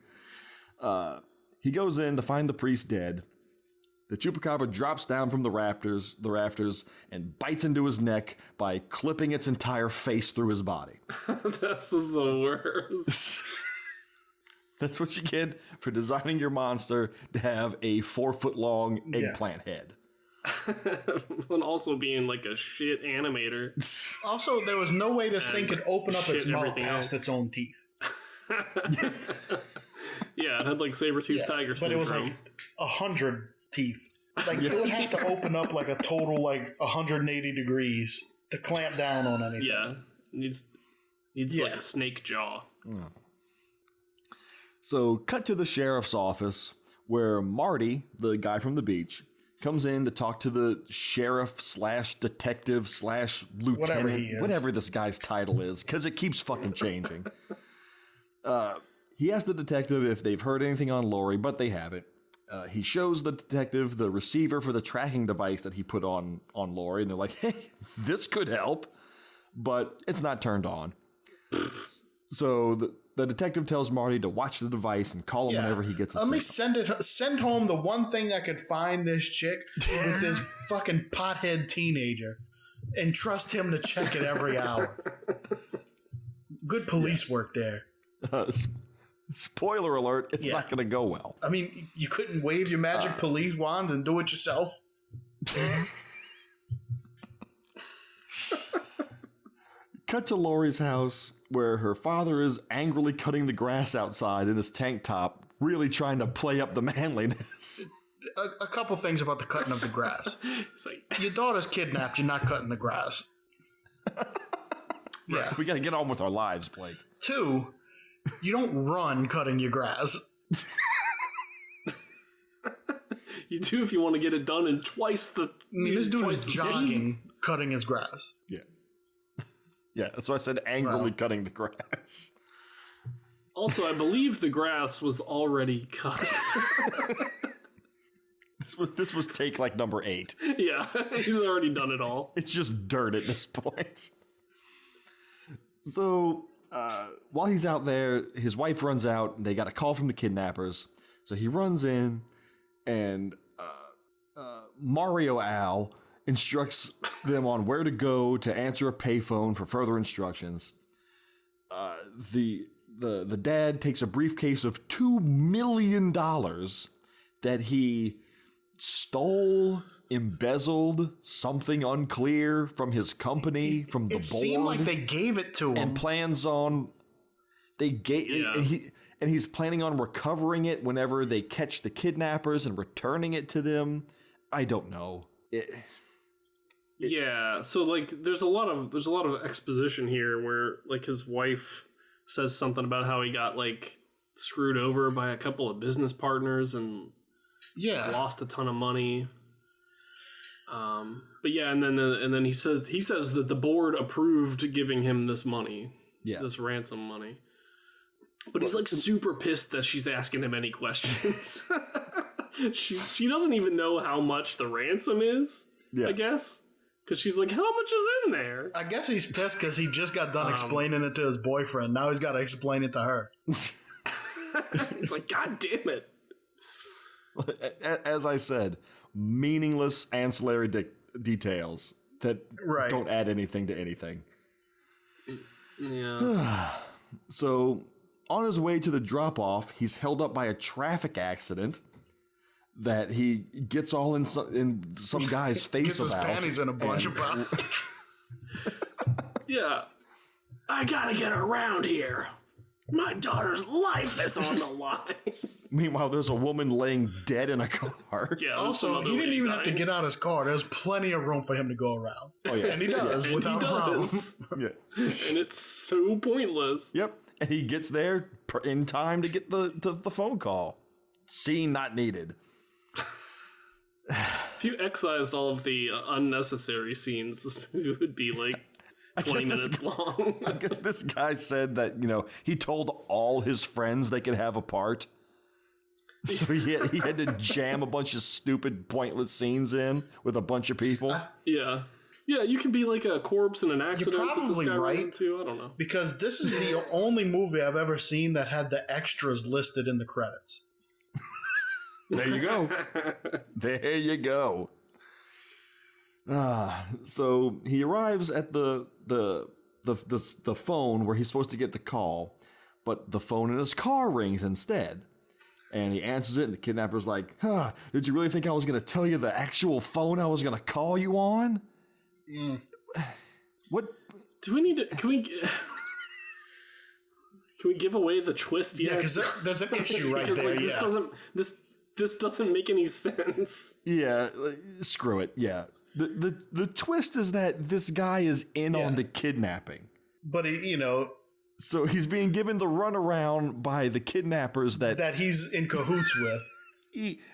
He goes in to find the priest dead. The Chupacabra drops down from the rafters, and bites into his neck by clipping its entire face through his body. This is the worst. That's what you get for designing your monster to have a 4-foot-long eggplant head. And also being like a shit animator. Also, there was no way this thing could open up its mouth past its own teeth. Yeah, it had like saber-toothed tiger syndrome. But it was like 100 teeth. Like, it would have to open up like a total like 180 degrees to clamp down on anything. Yeah, needs like a snake jaw. Yeah. So, cut to the sheriff's office where Marty, the guy from the beach, comes in to talk to the sheriff / detective / lieutenant, whatever this guy's title is, because it keeps fucking changing. He asks the detective if they've heard anything on Lori, but they haven't. He shows the detective the receiver for the tracking device that he put on Lori, and they're like, hey, this could help, but it's not turned on. So the detective tells Marty to watch the device and call him whenever he gets a signal. Let me send home the one thing that could find this chick with this fucking pothead teenager and trust him to check it every hour. Good police work there. Spoiler alert, it's not going to go well. I mean, you couldn't wave your magic police wand and do it yourself? Cut to Lori's house, where her father is angrily cutting the grass outside in his tank top, really trying to play up the manliness. A couple things about the cutting of the grass. Your daughter's kidnapped, you're not cutting the grass. Yeah. We got to get on with our lives, Blake. 2, you don't run cutting your grass. You do if you want to get it done in twice the... I mean, this dude is jogging, cutting his grass. Yeah. Yeah, that's why I said angrily cutting the grass. Also, I believe the grass was already cut. This was take like number 8. Yeah, he's already done it all. It's just dirt at this point. So, while he's out there, his wife runs out, and they got a call from the kidnappers. So he runs in, and Mario Al instructs them on where to go to answer a payphone for further instructions. The dad takes a briefcase of $2 million that he stole embezzled something unclear from his company, from the board. It seemed like they gave it to him. And plans on... And he's planning on recovering it whenever they catch the kidnappers and returning it to them. I don't know. Yeah, so like there's a lot of exposition here where like his wife says something about how he got like screwed over by a couple of business partners and lost a ton of money. But yeah, and then he says that the board approved giving him this money, this ransom money. But he's like super pissed that she's asking him any questions. She doesn't even know how much the ransom is, I guess. Because she's like, how much is in there? I guess he's pissed because he just got done explaining it to his boyfriend. Now he's got to explain it to her. It's like, God damn it. As I said, meaningless ancillary details that don't add anything to anything. Yeah. So... on his way to the drop-off, he's held up by a traffic accident that he gets all in some guy's face about. Gets his panties in a bunch of Yeah. I gotta get around here. My daughter's life is on the line. Meanwhile, there's a woman laying dead in a car. Yeah, also, he didn't even have to get out his car. There's plenty of room for him to go around. Oh, yeah. And he does without problem. Yeah. And it's so pointless. Yep. And he gets there in time to get the phone call. Scene not needed. If you excised all of the unnecessary scenes, this movie would be like 20 minutes long. I guess this guy said that, he told all his friends they could have a part. So he had to jam a bunch of stupid, pointless scenes in with a bunch of people. Yeah. Yeah, you can be like a corpse in an accident. You're probably that this guy right. Into. I don't know. Because this is the only movie I've ever seen that had the extras listed in the credits. There you go. There you go. So he arrives at the phone where he's supposed to get the call, but the phone in his car rings instead. And he answers it, and the kidnapper's like, did you really think I was going to tell you the actual phone I was going to call you on? What do we need to? Can we give away the twist yet? Yeah, because there's an issue right there. Like, this doesn't make any sense. Yeah, screw it. Yeah, the twist is that this guy is in on the kidnapping, but so he's being given the runaround by the kidnappers that he's in cahoots with.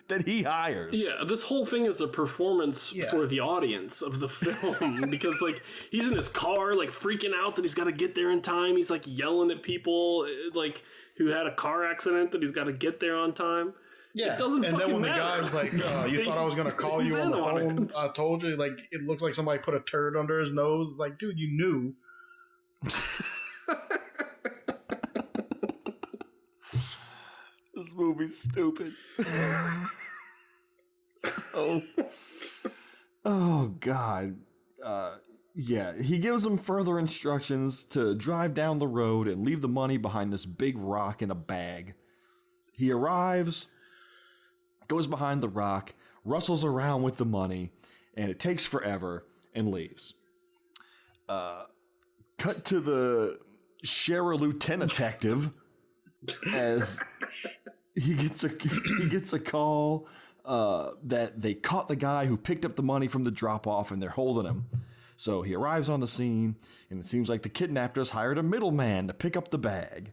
That he hires. Yeah, this whole thing is a performance for the audience of the film because like he's in his car like freaking out that he's got to get there in time. He's like yelling at people like who had a car accident that he's got to get there on time. Yeah, it doesn't and fucking then when matter. the guy's like, "You thought I was gonna call you on the phone? I told you." Like it looks like somebody put a turd under his nose. Like, dude, you knew. This movie's stupid. Oh God. He gives him further instructions to drive down the road and leave the money behind this big rock in a bag. He arrives, goes behind the rock, rustles around with the money, and it takes forever and leaves. Cut to the sheriff lieutenant detective as he gets a call that they caught the guy who picked up the money from the drop-off and they're holding him. So he arrives on the scene, and it seems like the kidnappers hired a middleman to pick up the bag.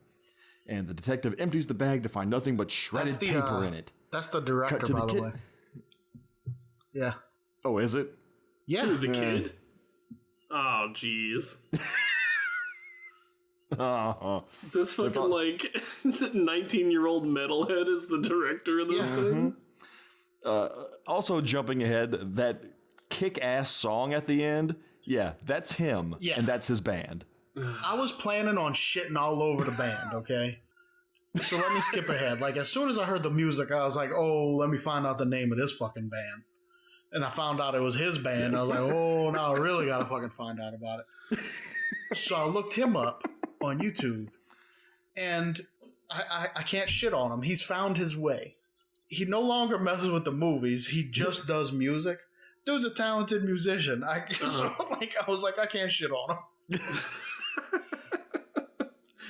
And the detective empties the bag to find nothing but shredded paper in it. That's the director, by the way. Yeah. Oh, is it? Yeah. Who's the kid? Oh, jeez. This fucking like 19-year-old metalhead is the director of this thing. Also jumping ahead, that kick-ass song at the end, that's him, and that's his band. I was planning on shitting all over the band, okay? So let me skip ahead. Like, as soon as I heard the music, I was like, oh, let me find out the name of this fucking band. And I found out it was his band. I was like, oh, now I really gotta fucking find out about it. So I looked him up on YouTube, and I can't shit on him. He's found his way. He no longer messes with the movies. He just does music. dude's a talented musician. So I was like, I can't shit on him.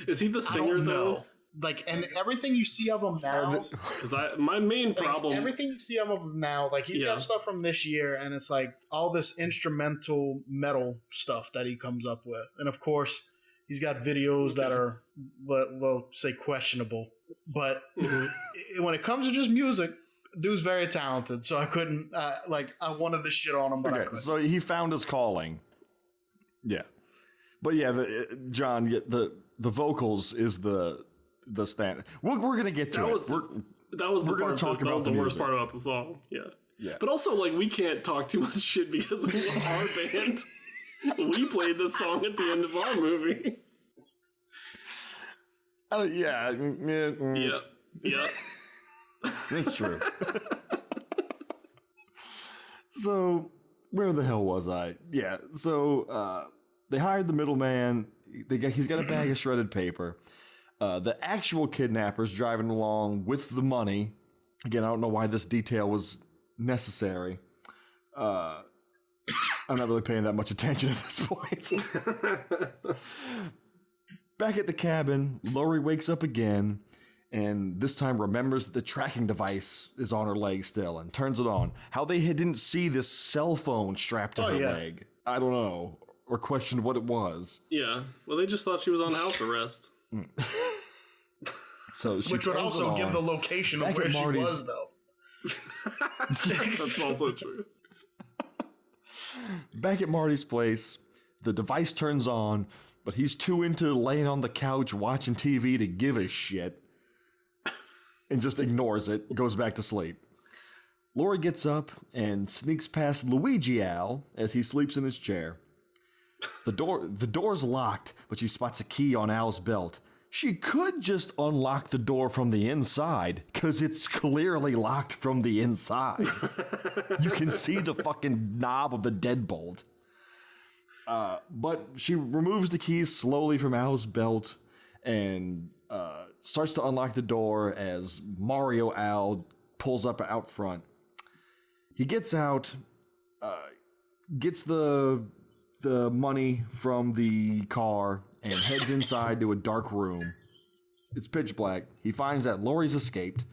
Is he the singer though? Like, and everything you see of him now, because my main problem, everything you see of him now, like he's got stuff from this year, and it's like all this instrumental metal stuff that he comes up with, and of course he's got videos that are, well, say questionable, but when it comes to just music, dude's very talented. So I couldn't, I wanted to shit on him, but I couldn't. So he found his calling. Yeah, but yeah, John, the vocals is the stand. We're gonna get to it. That was the worst part about the song. Yeah. But also, like, we can't talk too much shit because of our band. We played this song at the end of our movie. Oh yeah. Yeah. That's true. So where the hell was I? Yeah. So they hired the middleman. He's got a bag of shredded paper. The actual kidnapper's driving along with the money. Again, I don't know why this detail was necessary. I'm not really paying that much attention at this point. Back at the cabin, Lori wakes up again, and this time remembers that the tracking device is on her leg still, and turns it on. How they didn't see this cell phone strapped to her leg, I don't know, or questioned what it was. Yeah, well, they just thought she was on house arrest. So which would also give the location of where she was, though. That's also true. Back at Marty's place, the device turns on, but he's too into laying on the couch watching TV to give a shit, and just ignores it, goes back to sleep. Lori gets up and sneaks past Luigi Al as he sleeps in his chair. The door's locked, but she spots a key on Al's belt. She could just unlock the door from the inside, because it's clearly locked from the inside. You can see the fucking knob of the deadbolt. But she removes the keys slowly from Al's belt and starts to unlock the door as Mario Al pulls up out front. He gets out, gets the money from the car, and heads inside to a dark room. It's pitch black. He finds that Lori's escaped.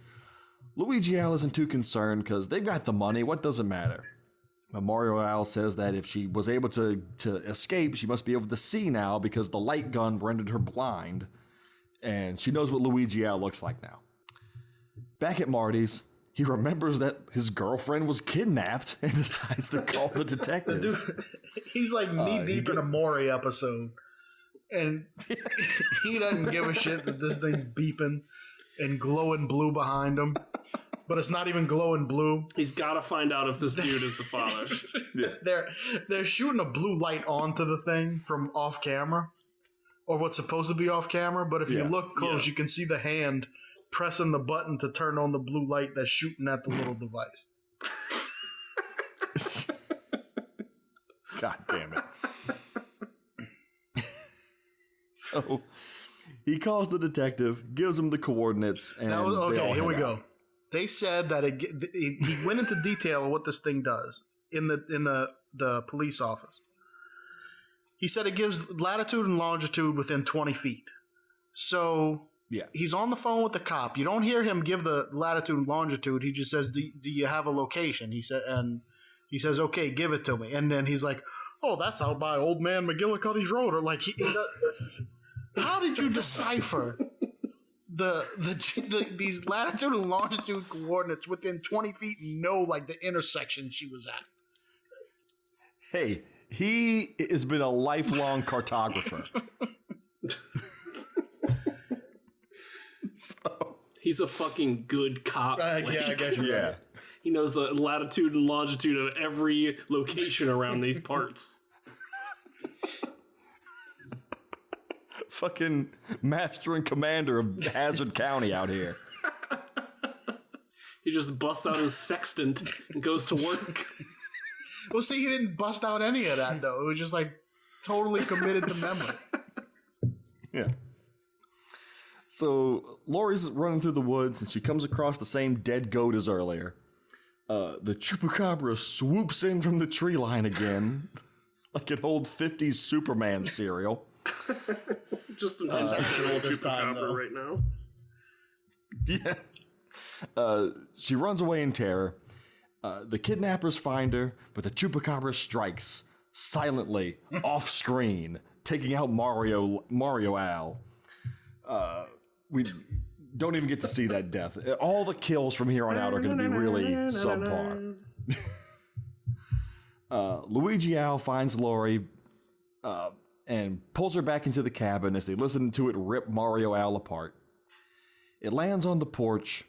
Luigi Al isn't too concerned because they've got the money. What does it matter? But Mario Al says that if she was able to escape, she must be able to see now because the light gun rendered her blind. And she knows what Luigi Al looks like now. Back at Marty's, he remembers that his girlfriend was kidnapped and decides to call the detective. Dude, he's like knee deep in a Maury episode. And he doesn't give a shit that this thing's beeping and glowing blue behind him. But it's not even glowing blue. He's got to find out if this dude is the father. Yeah. They're shooting a blue light onto the thing from off camera, or what's supposed to be off camera. But if you look close, you can see the hand pressing the button to turn on the blue light that's shooting at the little device. God damn it. So he calls the detective, gives him the coordinates, and okay. Here we go. They said that he went into detail of what this thing does in the police office. He said it gives latitude and longitude within 20 feet. So he's on the phone with the cop. You don't hear him give the latitude and longitude. He just says, "Do you have a location?" He says, "Okay, give it to me." And then he's like, "Oh, that's out by Old Man McGillicuddy's Road." Or like, how did you decipher these latitude and longitude coordinates within 20 feet and know like the intersection she was at? Hey, he has been a lifelong cartographer. So he's a fucking good cop. I guess you're right. He knows the latitude and longitude of every location around these parts. Fucking master and commander of Hazard County out here. He just busts out his sextant and goes to work. Well, see, he didn't bust out any of that, though. It was just like totally committed to memory. Yeah. So Lori's running through the woods and she comes across the same dead goat as earlier. The Chupacabra swoops in from the tree line again, like an old 50s Superman cereal. Just an institutional Chupacabra right now. Yeah. She runs away in terror. The kidnappers find her, but the Chupacabra strikes silently off screen, taking out Mario Al. We don't even get to see that death. All the kills from here on out are going to be really subpar. Luigi Al finds Lori and pulls her back into the cabin as they listen to it rip Mario Al apart. It lands on the porch,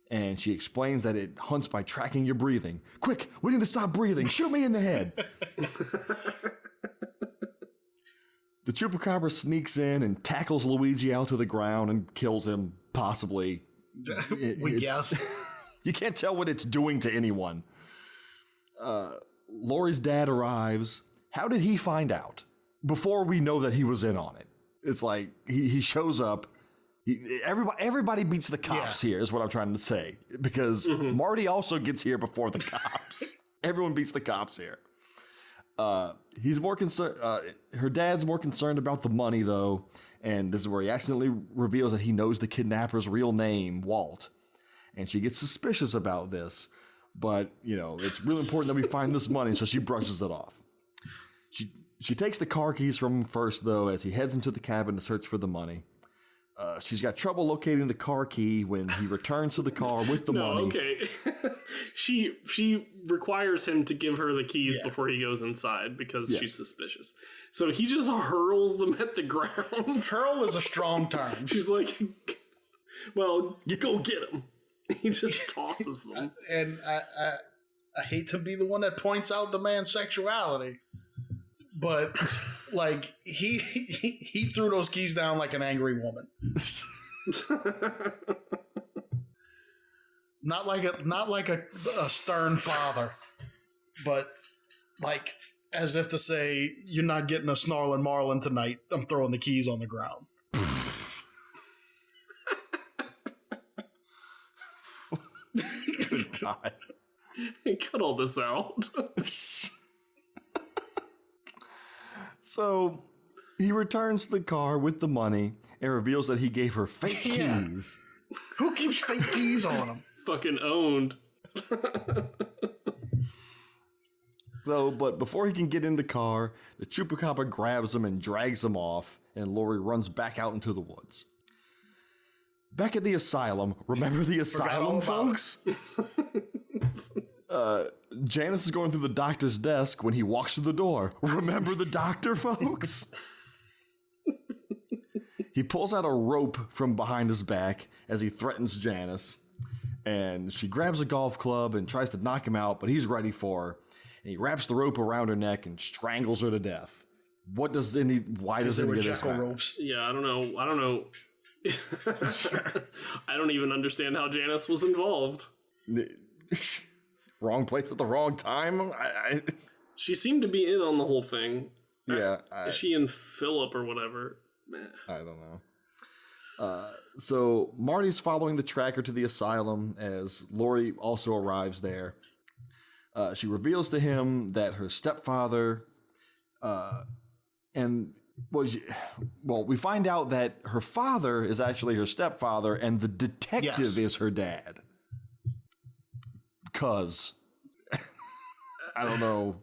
and she explains that it hunts by tracking your breathing. Quick, we need to stop breathing. Shoot me in the head. The Chupacabra sneaks in and tackles Luigi out to the ground and kills him, possibly. We guess. You can't tell what it's doing to anyone. Lori's dad arrives. How did he find out? Before we know that he was in on it. It's like, he shows up. Everybody beats the cops here, is what I'm trying to say. Because Marty also gets here before the cops. Everyone beats the cops here. He's more concerned. Her dad's more concerned about the money, though, and this is where he accidentally reveals that he knows the kidnapper's real name, Walt, and she gets suspicious about this. But it's really important that we find this money, so she brushes it off. She takes the car keys from him first, though, as he heads into the cabin to search for the money. She's got trouble locating the car key when he returns to the car with the money. Okay. She requires him to give her the keys before he goes inside because she's suspicious. So he just hurls them at the ground. Hurl is a strong term. She's like, well, go get him. He just tosses them. And I hate to be the one that points out the man's sexuality, but like he threw those keys down like an angry woman. Not like a stern father, but like as if to say, you're not getting a snarling marlin tonight. I'm throwing the keys on the ground. Good God. Cut all this out. So he returns to the car with the money and reveals that he gave her fake keys. Who keeps fake keys on them? Fucking owned. But before he can get in the car, the Chupacabra grabs him and drags him off, and Lori runs back out into the woods. Back at the asylum, remember the asylum, folks? Janice is going through the doctor's desk when he walks through the door. Remember the doctor, folks? He pulls out a rope from behind his back as he threatens Janice, and she grabs a golf club and tries to knock him out, but he's ready for her. And he wraps the rope around her neck and strangles her to death. Why does any of this matter? Ropes. Yeah, I don't know. I don't even understand how Janice was involved. Wrong place at the wrong time. She seemed to be in on the whole thing. Yeah. Is she and Philip or whatever? I don't know. So Marty's following the tracker to the asylum as Lori also arrives there. She reveals to him that her stepfather we find out that her father is actually her stepfather and the detective is her dad. Because I don't know.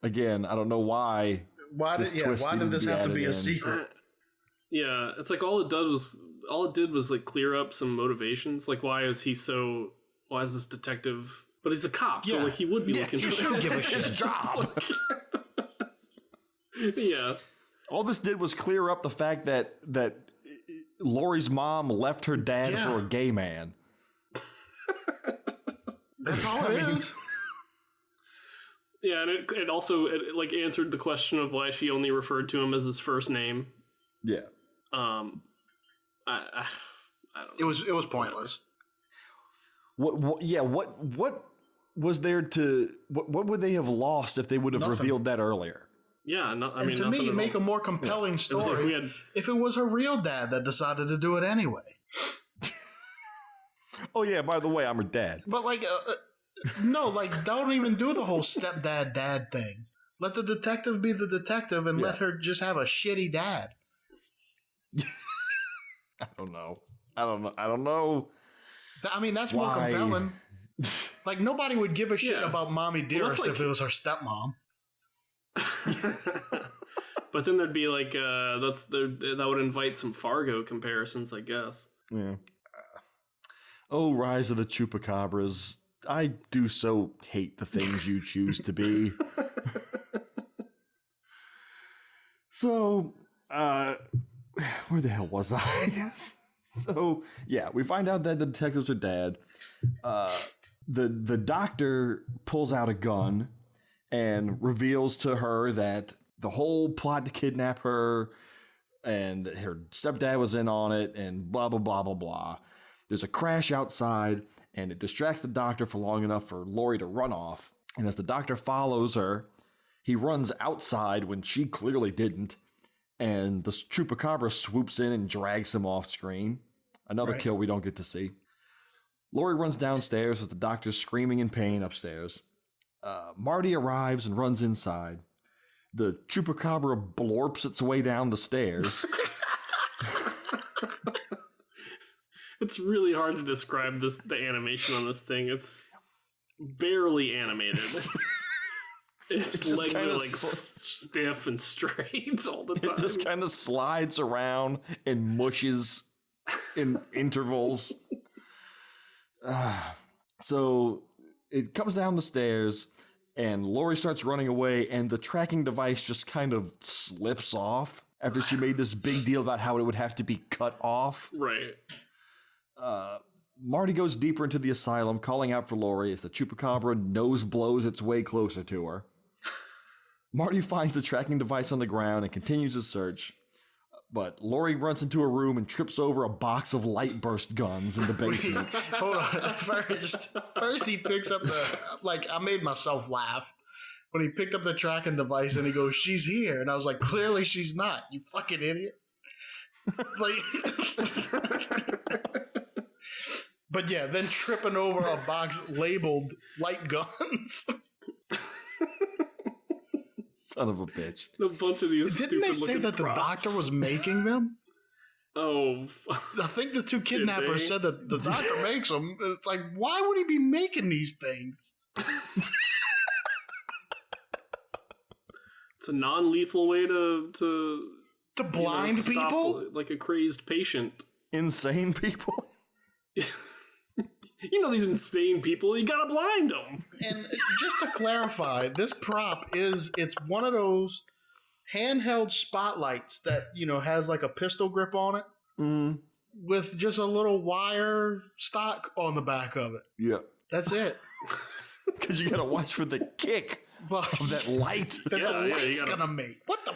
Again, I don't know why. Why did this have to be a secret? Yeah, it's like all it did was like clear up some motivations. Like, why is this detective? But he's a cop, so like he would be looking. He should give a shit. His job. Yeah. All this did was clear up the fact that Lori's mom left her dad for a gay man. That's all it is. Yeah, and it also answered the question of why she only referred to him as his first name. Yeah. I don't know. It was pointless. What was there to what would they have lost if they would have revealed that earlier? Yeah, to me, make a more compelling story if it was her real dad that decided to do it anyway. Oh yeah, by the way, I'm her dad. But like, No, like, don't even do the whole stepdad dad thing. Let the detective be the detective and let her just have a shitty dad. I don't know. I mean, that's Why? more compelling. Like, nobody would give a shit about Mommy Dearest like, if it was her stepmom. But then there'd be like that would invite some Fargo comparisons, I guess. Yeah. Oh, Rise of the Chupacabras. I do so hate the things you choose to be. So, where the hell was I? So, yeah, we find out that the detectives are dead. The doctor pulls out a gun and reveals to her that the whole plot to kidnap her and her stepdad was in on it and blah, blah, blah, blah, blah. There's a crash outside and it distracts the doctor for long enough for Lori to run off. And as the doctor follows her, he runs outside when she clearly didn't. And the Chupacabra swoops in and drags him off screen. Another kill we don't get to see. Lori runs downstairs as the doctor's screaming in pain upstairs. Marty arrives and runs inside. The Chupacabra blorps its way down the stairs. It's really hard to describe the animation on this thing. It's barely animated. Its legs are like stiff and straight all the time. It just kind of slides around and mushes in intervals. So it comes down the stairs and Lori starts running away and the tracking device just kind of slips off after she made this big deal about how it would have to be cut off. Right. Marty goes deeper into the asylum, calling out for Lori as the Chupacabra nose blows its way closer to her. Marty finds the tracking device on the ground and continues his search. But Lori runs into a room and trips over a box of light burst guns in the basement. Hold on. First he picks up the... Like, I made myself laugh when he picked up the tracking device and he goes, "She's here." And I was like, clearly she's not. You fucking idiot. But yeah, then tripping over a box labeled light guns. Son of a bitch. A bunch of these. Didn't they say that the doctor was making them? Oh. I think the two kidnappers said that the doctor makes them. It's like, why would he be making these things? It's a non-lethal way to blind to people? Stop, like a crazed patient. Insane people? You know these insane people, you gotta blind them. And just to clarify, this prop it's one of those handheld spotlights that, has like a pistol grip on it with just a little wire stock on the back of it. Yeah. That's it. Because you gotta watch for the kick of that light. That the light's gonna make. What the...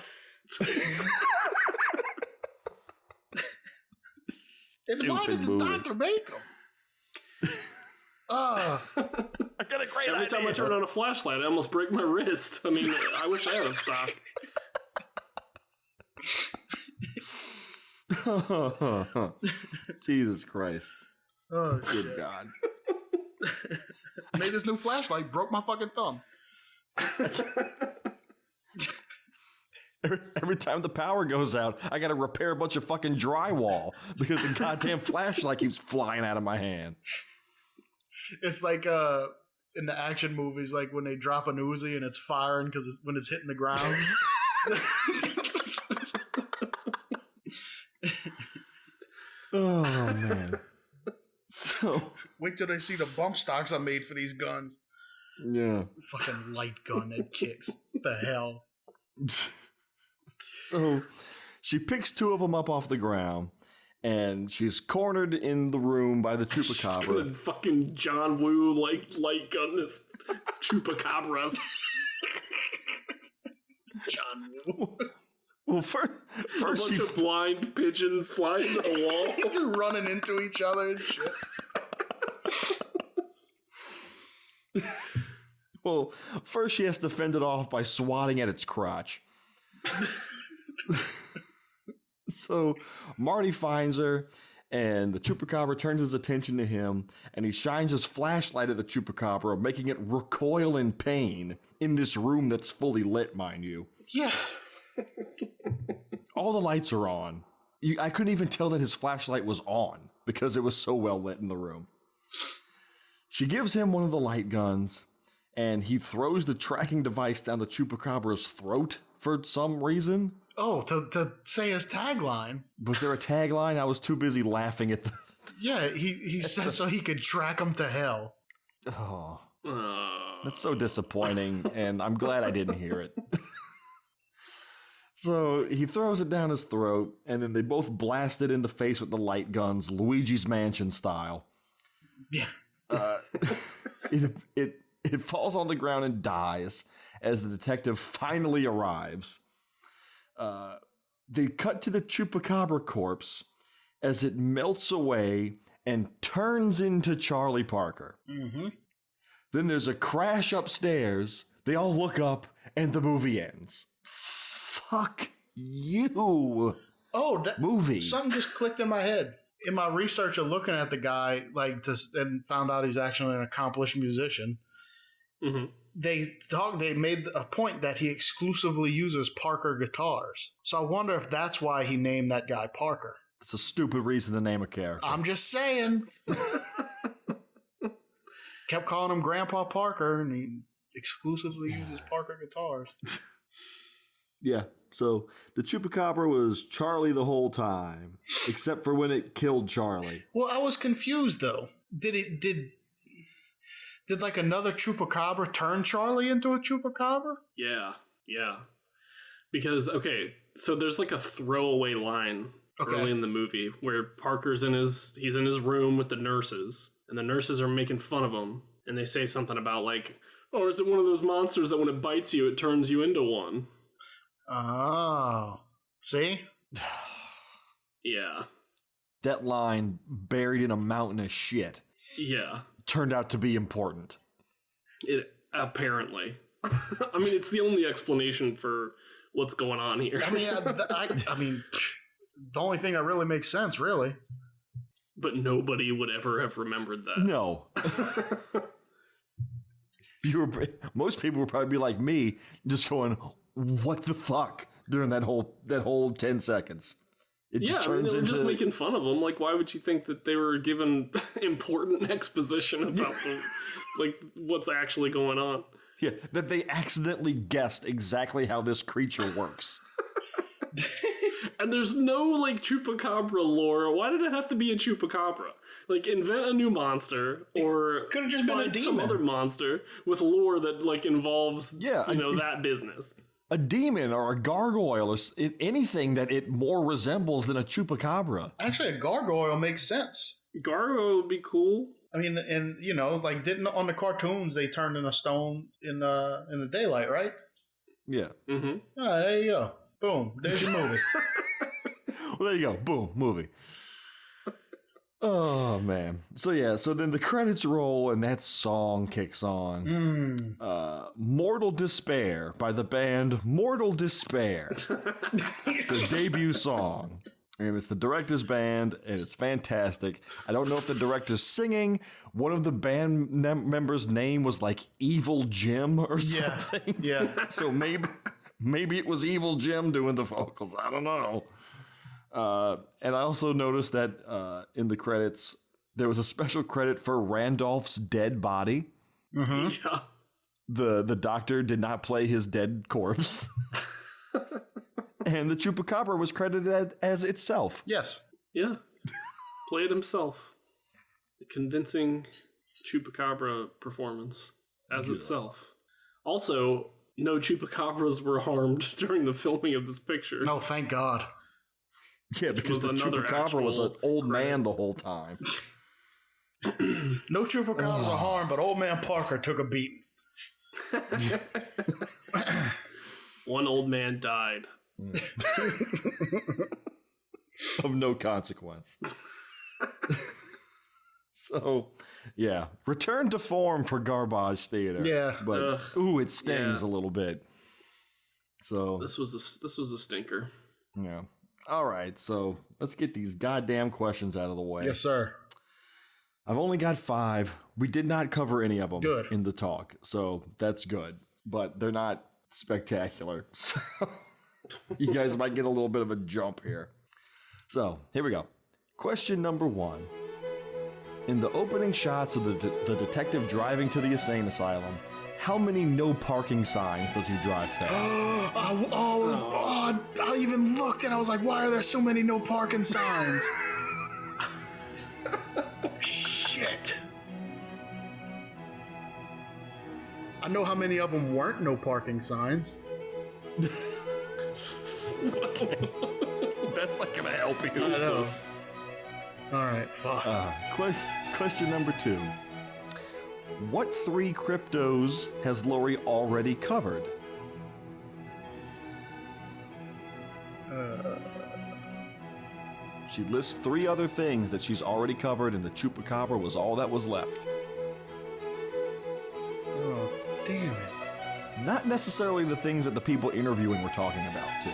And why did the doctor make them? I got a great idea. Every time I turn on a flashlight, I almost break my wrist. I mean, I wish I had a stock. Jesus Christ. Oh, good shit. God. Made this new flashlight, broke my fucking thumb. Every time the power goes out, I gotta repair a bunch of fucking drywall because the goddamn flashlight keeps flying out of my hand. It's like in the action movies, like when they drop an Uzi and it's firing because when it's hitting the ground. Oh man! So wait till they see the bump stocks I made for these guns. Yeah, fucking light gun that kicks. What the hell? So she picks two of them up off the ground. And she's cornered in the room by the Chupacabra. She's gonna fucking John Woo light gun this Chupacabras. John Woo. Well, first a bunch of blind pigeons flying to the wall, running into each other and shit. Well, first she has to fend it off by swatting at its crotch. So Marty finds her And the Chupacabra turns his attention to him, and he shines his flashlight at the Chupacabra, making it recoil in pain in this room that's fully lit, mind you. Yeah. All the lights are on. I couldn't even tell that his flashlight was on because it was so well lit in the room. She gives him one of the light guns, and he throws the tracking device down the Chupacabra's throat for some reason. Oh, to say his tagline. Was there a tagline? I was too busy laughing at the... Yeah, he said so he could track him to hell. Oh, that's so disappointing, and I'm glad I didn't hear it. So he throws it down his throat, and then they both blast it in the face with the light guns, Luigi's Mansion style. Yeah. It falls on the ground and dies as the detective finally arrives. They cut to the Chupacabra corpse as it melts away and turns into Charlie Parker. Mm-hmm. Then there's a crash upstairs. They all look up, and the movie ends. Fuck you. Oh, movie. Something just clicked in my head. In my research of looking at the guy, and found out he's actually an accomplished musician. Mm-hmm. They made a point that he exclusively uses Parker guitars. So I wonder if that's why he named that guy Parker. It's a stupid reason to name a character. I'm just saying. Kept calling him Grandpa Parker, and he exclusively uses Parker guitars. Yeah, so the Chupacabra was Charlie the whole time, except for when it killed Charlie. Well, I was confused though. Did like another Chupacabra turn Charlie into a Chupacabra? Yeah. Because, okay, so there's like a throwaway line early in the movie where Parker's he's in his room with the nurses, and the nurses are making fun of him, and they say something about like, oh, is it one of those monsters that when it bites you, it turns you into one? Oh, see? Yeah. That line, buried in a mountain of shit, turned out to be important. It apparently. I mean, it's the only explanation for what's going on here. I mean, the only thing that really makes sense, really. But nobody would ever have remembered that. No. Most people would probably be like me, just going, what the fuck, during that whole 10 seconds. It just turns they were into... just making fun of them. Like, why would you think that they were given important exposition about what's actually going on? Yeah, that they accidentally guessed exactly how this creature works. And there's no, Chupacabra lore. Why did it have to be a Chupacabra? Invent a new monster, or could have just been a demon. Some other monster with lore that, involves, that business. A demon or a gargoyle or anything that it more resembles than a Chupacabra. Actually, a gargoyle makes sense. Gargoyle would be cool. I mean, and didn't on the cartoons they turned into stone in the daylight, right? Yeah. Mm-hmm. All right, there you go. Boom. There's your movie. Well, there you go. Boom. Movie. Oh, man. So then the credits roll and that song kicks on. Mortal Despair by the band Mortal Despair. The debut song. And it's the director's band, and it's fantastic. I don't know if the director's singing. One of the band members' name was Evil Jim or something. Yeah. So maybe it was Evil Jim doing the vocals. I don't know. And I also noticed that in the credits, there was a special credit for Randolph's dead body. Mm-hmm. Yeah. The doctor did not play his dead corpse. And the Chupacabra was credited as itself. Yes. Yeah. Played himself. A convincing Chupacabra performance as itself. Also, no Chupacabras were harmed during the filming of this picture. No, thank God. Yeah, because the Chupacabra was an old man the whole time. No Chupacabras were harmed, but old man Parker took a beating. One old man died. Of no consequence. So, yeah. Return to form for Garbage Theater. Yeah. But, it stings a little bit. So this was a stinker. Yeah. All right, so let's get these goddamn questions out of the way. Yes, sir. I've only got 5. We did not cover any of them Good. in the talk, so that's good. But they're not spectacular. So you guys might get a little bit of a jump here. So here we go. Question number 1. In the opening shots of the detective driving to the insane asylum, how many no parking signs does he drive past? I even looked and I was like, why are there so many no parking signs? Shit. I know how many of them weren't no parking signs. That's not gonna help you. I know. All right, fuck. Question number 2. What 3 cryptos has Lori already covered? She lists 3 other things that she's already covered, and the Chupacabra was all that was left. Oh, damn it. Not necessarily the things that the people interviewing were talking about, too.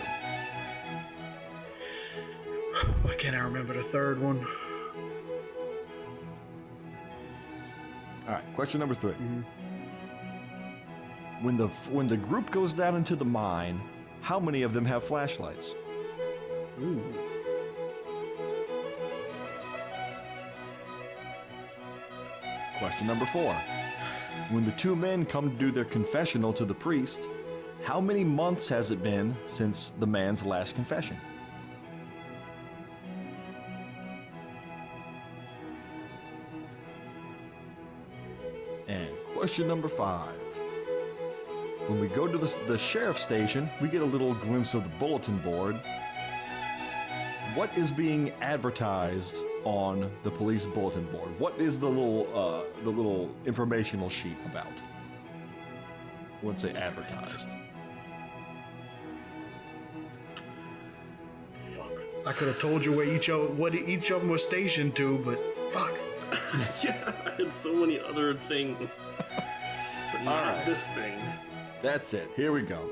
Why can't I remember the third one? All right, question number 3. Mm-hmm. When the group goes down into the mine, how many of them have flashlights? Ooh. Question number 4. When the 2 men come to do their confessional to the priest, how many months has it been since the man's last confession? And question number 5. When we go to the sheriff's station, we get a little glimpse of the bulletin board. What is being advertised on the police bulletin board? What is the little informational sheet about? I wouldn't say advertised. Fuck. I could have told you what each of them was stationed to, but fuck. Yeah, I had so many other things. But not this thing. That's it. Here we go.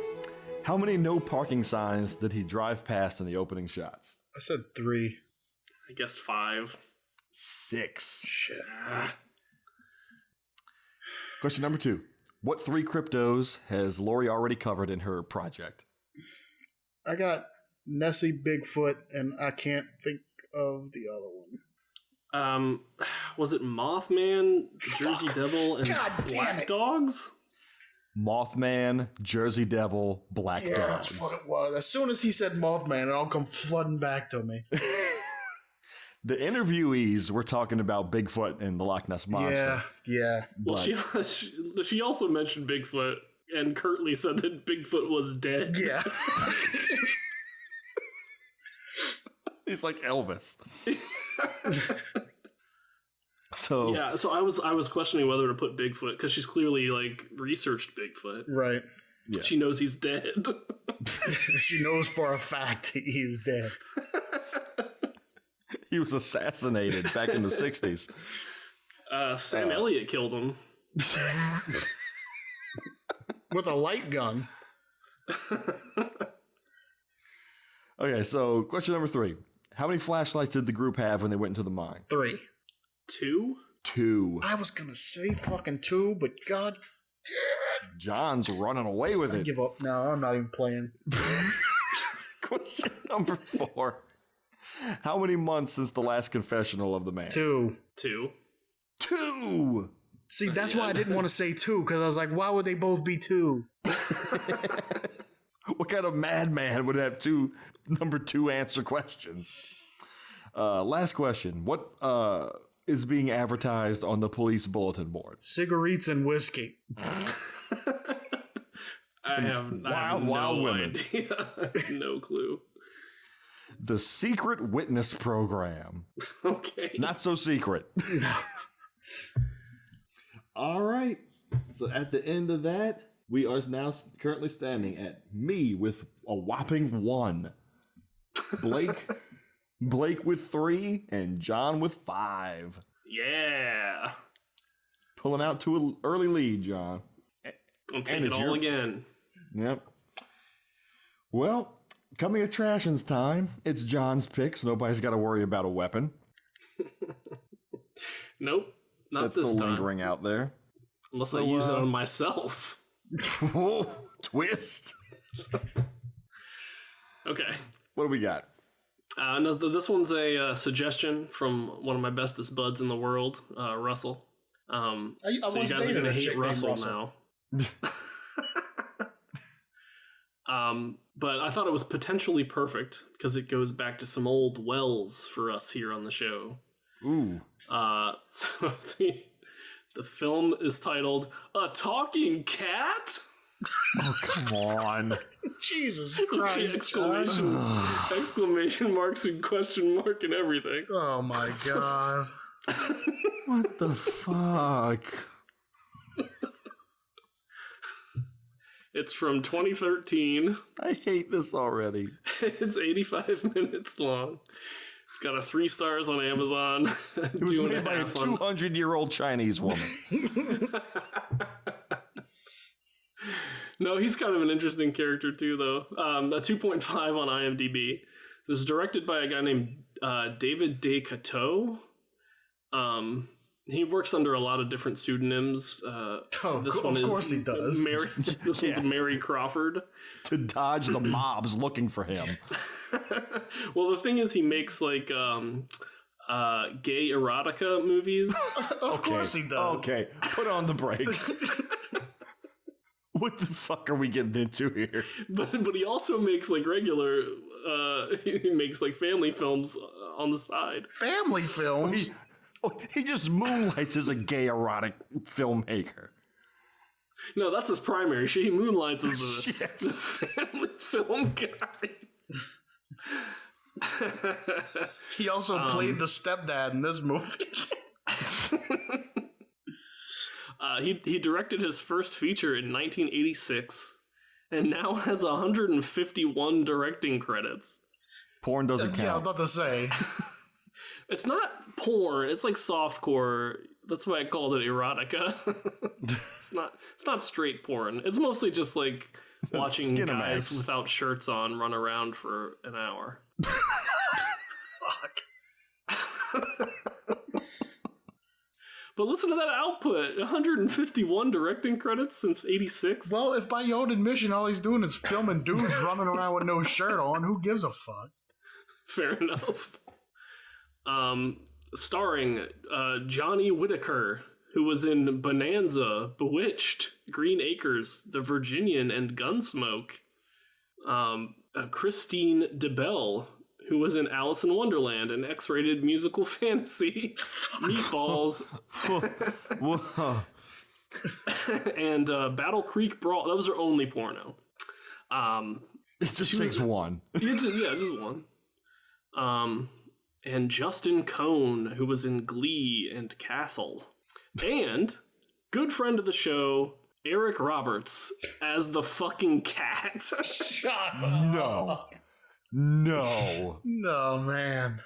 How many no parking signs did he drive past in the opening shots? I said 3. I guessed 5. 6. Shit. Question number 2. What 3 cryptos has Lori already covered in her project? I got Nessie, Bigfoot, and I can't think of the other one. Was it Mothman, Jersey Devil, and God damn Black it. Dogs? Mothman, Jersey Devil, Black Yeah, Dogs. that's what it was. As soon as he said Mothman, it all come flooding back to me. The interviewees were talking about Bigfoot and the Loch Ness Monster. Yeah. Well, she also mentioned Bigfoot and curtly said that Bigfoot was dead. Yeah. He's like Elvis. So yeah, so I was questioning whether to put Bigfoot because she's clearly like researched Bigfoot. Right. Yeah. She knows he's dead. She knows for a fact he's dead. He was assassinated back in the 60s. Sam Elliott killed him. With a light gun. Okay, so question number 3. How many flashlights did the group have when they went into the mine? 3. 2? 2. I was gonna say fucking 2, but god damn it. John's running away with I it. give up. No, I'm not even playing. Question number 4. How many months since the last confessional of the man? 2. 2. 2! See, that's why I didn't want to say 2, because I was like, why would they both be 2? What kind of madman would have 2 number 2 answer questions? Last question. What is being advertised on the police bulletin board? Cigarettes and whiskey. I have Wild no women. idea. No clue. The Secret Witness Program. Okay. Not so secret. All right. So at the end of that, we are now currently standing at me with a whopping 1. Blake with 3, and John with 5. Yeah. Pulling out to an early lead, John. Gonna take it all again. Yep. Well, Coming to Trashing's time. It's John's picks. Nobody's got to worry about a weapon. Nope. Not That's this still time. lingering out there. Unless I use it on myself. Twist. Okay. What do we got? No, this one's a suggestion from one of my bestest buds in the world, Russell. So you guys are going to hate Russell now. But I thought it was potentially perfect because it goes back to some old wells for us here on the show. Ooh. So the film is titled A Talking Cat? Oh, come on. Jesus Christ. Exclamation marks and question mark and everything. Oh my God. What the fuck? It's from 2013. I hate this already. It's 85 minutes long. It's got a 3 stars on Amazon. It was made by a 200-year-old Chinese woman. No, he's kind of an interesting character too, though. A 2.5 on IMDb. This is directed by a guy named David Descoteaux. He works under a lot of different pseudonyms. This one of course he does. Mary, this one's Mary Crawford. To dodge the mobs looking for him. Well, the thing is, he makes like gay erotica movies. Of course he does. Okay, put on the brakes. What the fuck are we getting into here? But he also makes like regular. He makes like family films on the side. Family films. He just moonlights as a gay erotic filmmaker. No, that's his primary. He moonlights as the family film guy. He also played the stepdad in this movie. He directed his first feature in 1986 and now has 151 directing credits. Porn doesn't count. Yeah, I was about to say. It's not porn. It's like softcore. That's why I called it erotica. It's not straight porn. It's mostly just like watching guys without shirts on run around for an hour. Fuck. But listen to that output. 151 directing credits since 86. Well, if by your own admission all he's doing is filming dudes running around with no shirt on, who gives a fuck? Fair enough. Starring Johnny Whitaker, who was in Bonanza, Bewitched, Green Acres, The Virginian, and Gunsmoke. Christine DeBelle, who was in Alice in Wonderland, an X-rated musical fantasy, Meatballs, and Battle Creek Brawl. That was her only porno. It just takes one. Just one. And Justin Cohn, who was in Glee and Castle. And good friend of the show, Eric Roberts, as the fucking cat. Shut up. No, man.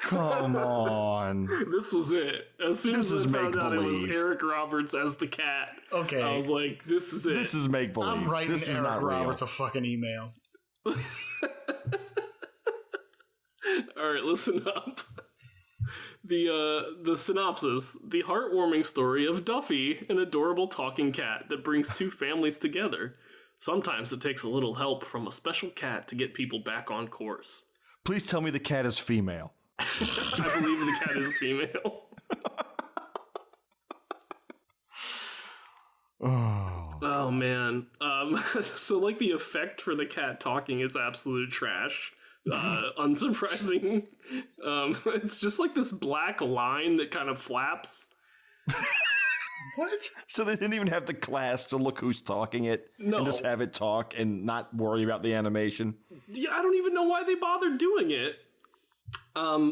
Come on. This was it. As soon as I found out it was Eric Roberts as the cat, okay, I was like, this is it. This is make-believe. I'm writing this is Eric not Roberts real. a fucking email. All right, listen up. The synopsis: the heartwarming story of Duffy, an adorable talking cat that brings two families together. Sometimes it takes a little help from a special cat to get people back on course. Please tell me the cat is female. I believe the cat is female. Oh man. So like the effect for the cat talking is absolute trash. Unsurprising. It's just like this black line that kind of flaps. What? So they didn't even have the class to look who's talking it and just have it talk and not worry about the animation? Yeah, I don't even know why they bothered doing it.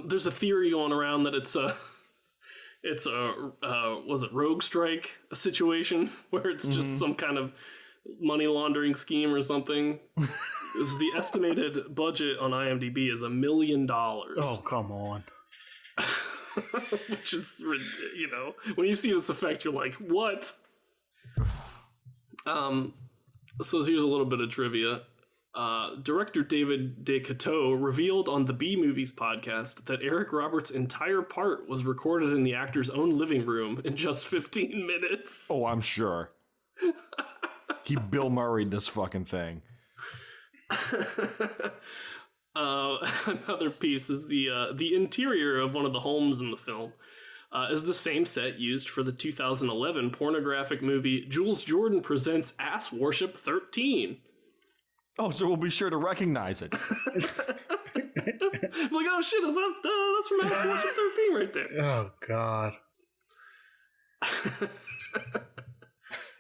There's a theory going around that it's a was it Rogue Strike situation where it's just some kind of money laundering scheme or something. The estimated budget on IMDb is $1 million. Oh, come on. Which is, you know, when you see this effect, you're like, what? So here's a little bit of trivia. Director David DeCoteau revealed on the B Movies podcast that Eric Roberts' entire part was recorded in the actor's own living room in just 15 minutes. Oh, I'm sure. He Bill Murray'd this fucking thing. Another piece is the interior of one of the homes in the film is the same set used for the 2011 pornographic movie Jules Jordan Presents Ass Worship 13. Oh, so we'll be sure to recognize it. Like, oh shit, is that that's from Ass Worship 13 right there? Oh God.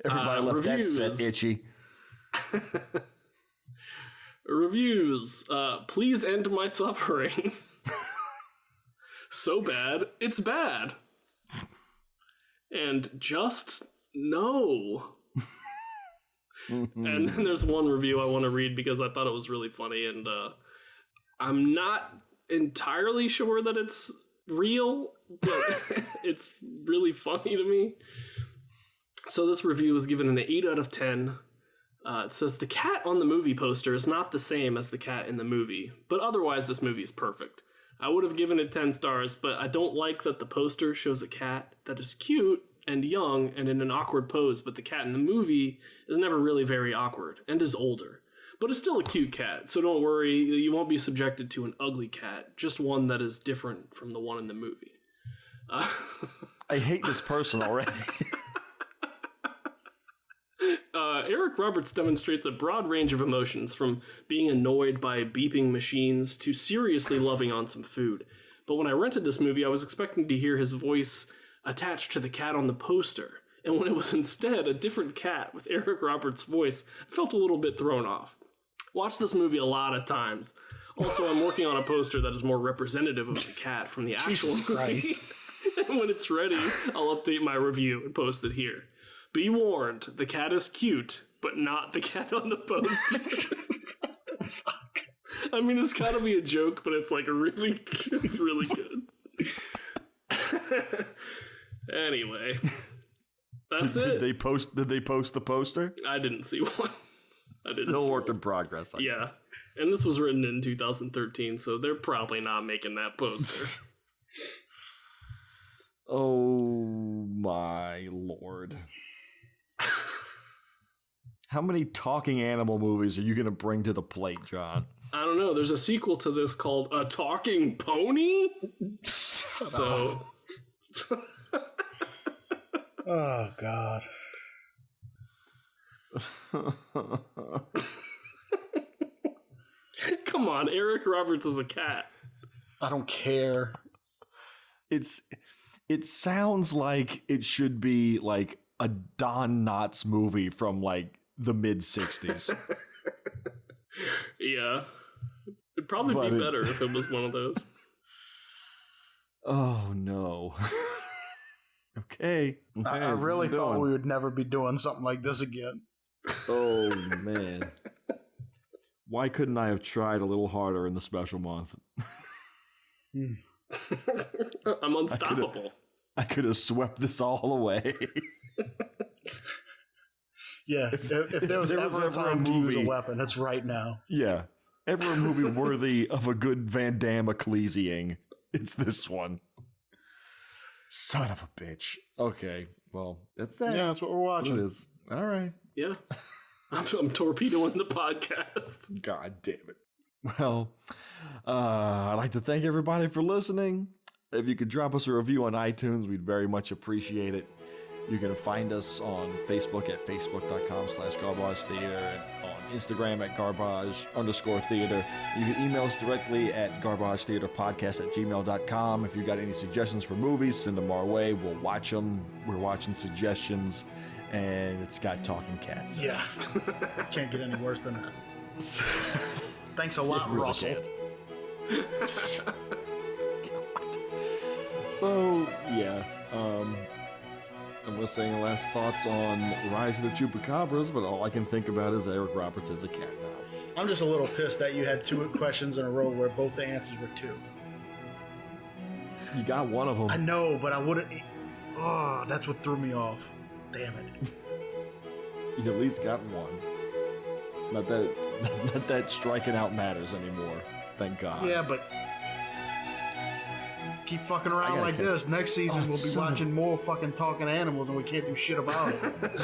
Everybody left reviews. that set itchy. Reviews. Please end my suffering. So bad, it's bad. And just no. And then there's one review I want to read because I thought it was really funny, and I'm not entirely sure that it's real, but it's really funny to me. So this review was given an 8 out of 10. It says, the cat on the movie poster is not the same as the cat in the movie, but otherwise this movie is perfect. I would have given it 10 stars, but I don't like that the poster shows a cat that is cute and young and in an awkward pose, but the cat in the movie is never really very awkward and is older. But it's still a cute cat, so don't worry, you won't be subjected to an ugly cat, just one that is different from the one in the movie. I hate this person already. Eric Roberts demonstrates a broad range of emotions, from being annoyed by beeping machines to seriously loving on some food. But when I rented this movie, I was expecting to hear his voice attached to the cat on the poster. And when it was instead a different cat with Eric Roberts' voice, I felt a little bit thrown off. Watched this movie a lot of times. Also, I'm working on a poster that is more representative of the cat from the actual movie. And when it's ready, I'll update my review and post it here. Be warned, the cat is cute, but not the cat on the poster. I mean, it's gotta be a joke, but it's like it's really good. Anyway, that's it. Did they post the poster? I didn't see one. Still work in progress. I guess. And this was written in 2013, so they're probably not making that poster. Oh my lord. How many talking animal movies are you going to bring to the plate, John? I don't know. There's a sequel to this called A Talking Pony? So... Oh, God. Come on, Eric Roberts is a cat. I don't care. It sounds like it should be like a Don Knotts movie from like the mid-60s. Yeah. It'd probably be better if it was one of those. Oh, no. Okay. I really thought we would never be doing something like this again. Oh, man. Why couldn't I have tried a little harder in the special month? I'm unstoppable. I could have swept this all away. Yeah, if there was ever a time to use a weapon, it's right now. Yeah. Ever a movie worthy of a good Van Damme ecclesiing, it's this one. Son of a bitch. Okay, well, that's that. Yeah, that's what we're watching. It is. All right. Yeah. I'm torpedoing the podcast. God damn it. Well, I'd like to thank everybody for listening. If you could drop us a review on iTunes, we'd very much appreciate it. You can find us on Facebook at facebook.com/GarbageTheater and on Instagram at garbage_theater. You can email us directly at garbagetheaterpodcast@gmail.com. If you got any suggestions for movies, send them our way. We'll watch them. We're watching suggestions, and it's got talking cats. Yeah. Can't get any worse than that. Thanks a lot, really Russell. So, yeah. I'm going to say last thoughts on Rise of the Chupacabras, but all I can think about is Eric Roberts as a cat now. I'm just a little pissed that you had 2 questions in a row where both the answers were 2. You got one of them. I know, but I wouldn't... Oh, that's what threw me off. Damn it. You at least got one. Not that striking out matters anymore. Thank God. Yeah, but keep fucking around gotta like catch- this. Next season, Oh, we'll be son of- watching more fucking talking animals, and we can't do shit about it.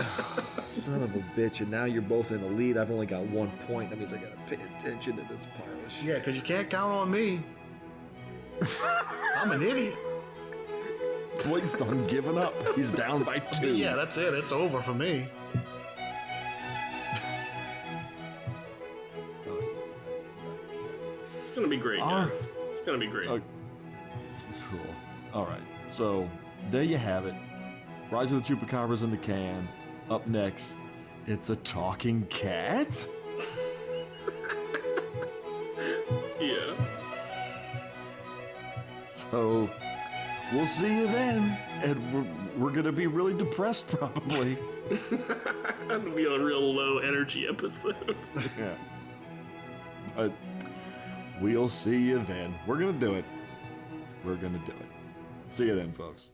Son of a bitch, and now you're both in the lead. I've only got 1 point. That means I gotta pay attention to this pile of shit. Yeah, because you can't count on me. I'm an idiot. Blake's done giving up. He's down by 2. Yeah, that's it. It's over for me. It's gonna be great, guys. It's gonna be great. Cool. All right. So there you have it. Rise of the Chupacabras in the can. Up next, it's a talking cat. Yeah. So we'll see you then, and we're gonna be really depressed probably. It'll be a real low energy episode. Yeah. But we'll see you then. We're gonna do it. We're gonna do it. See you then, folks.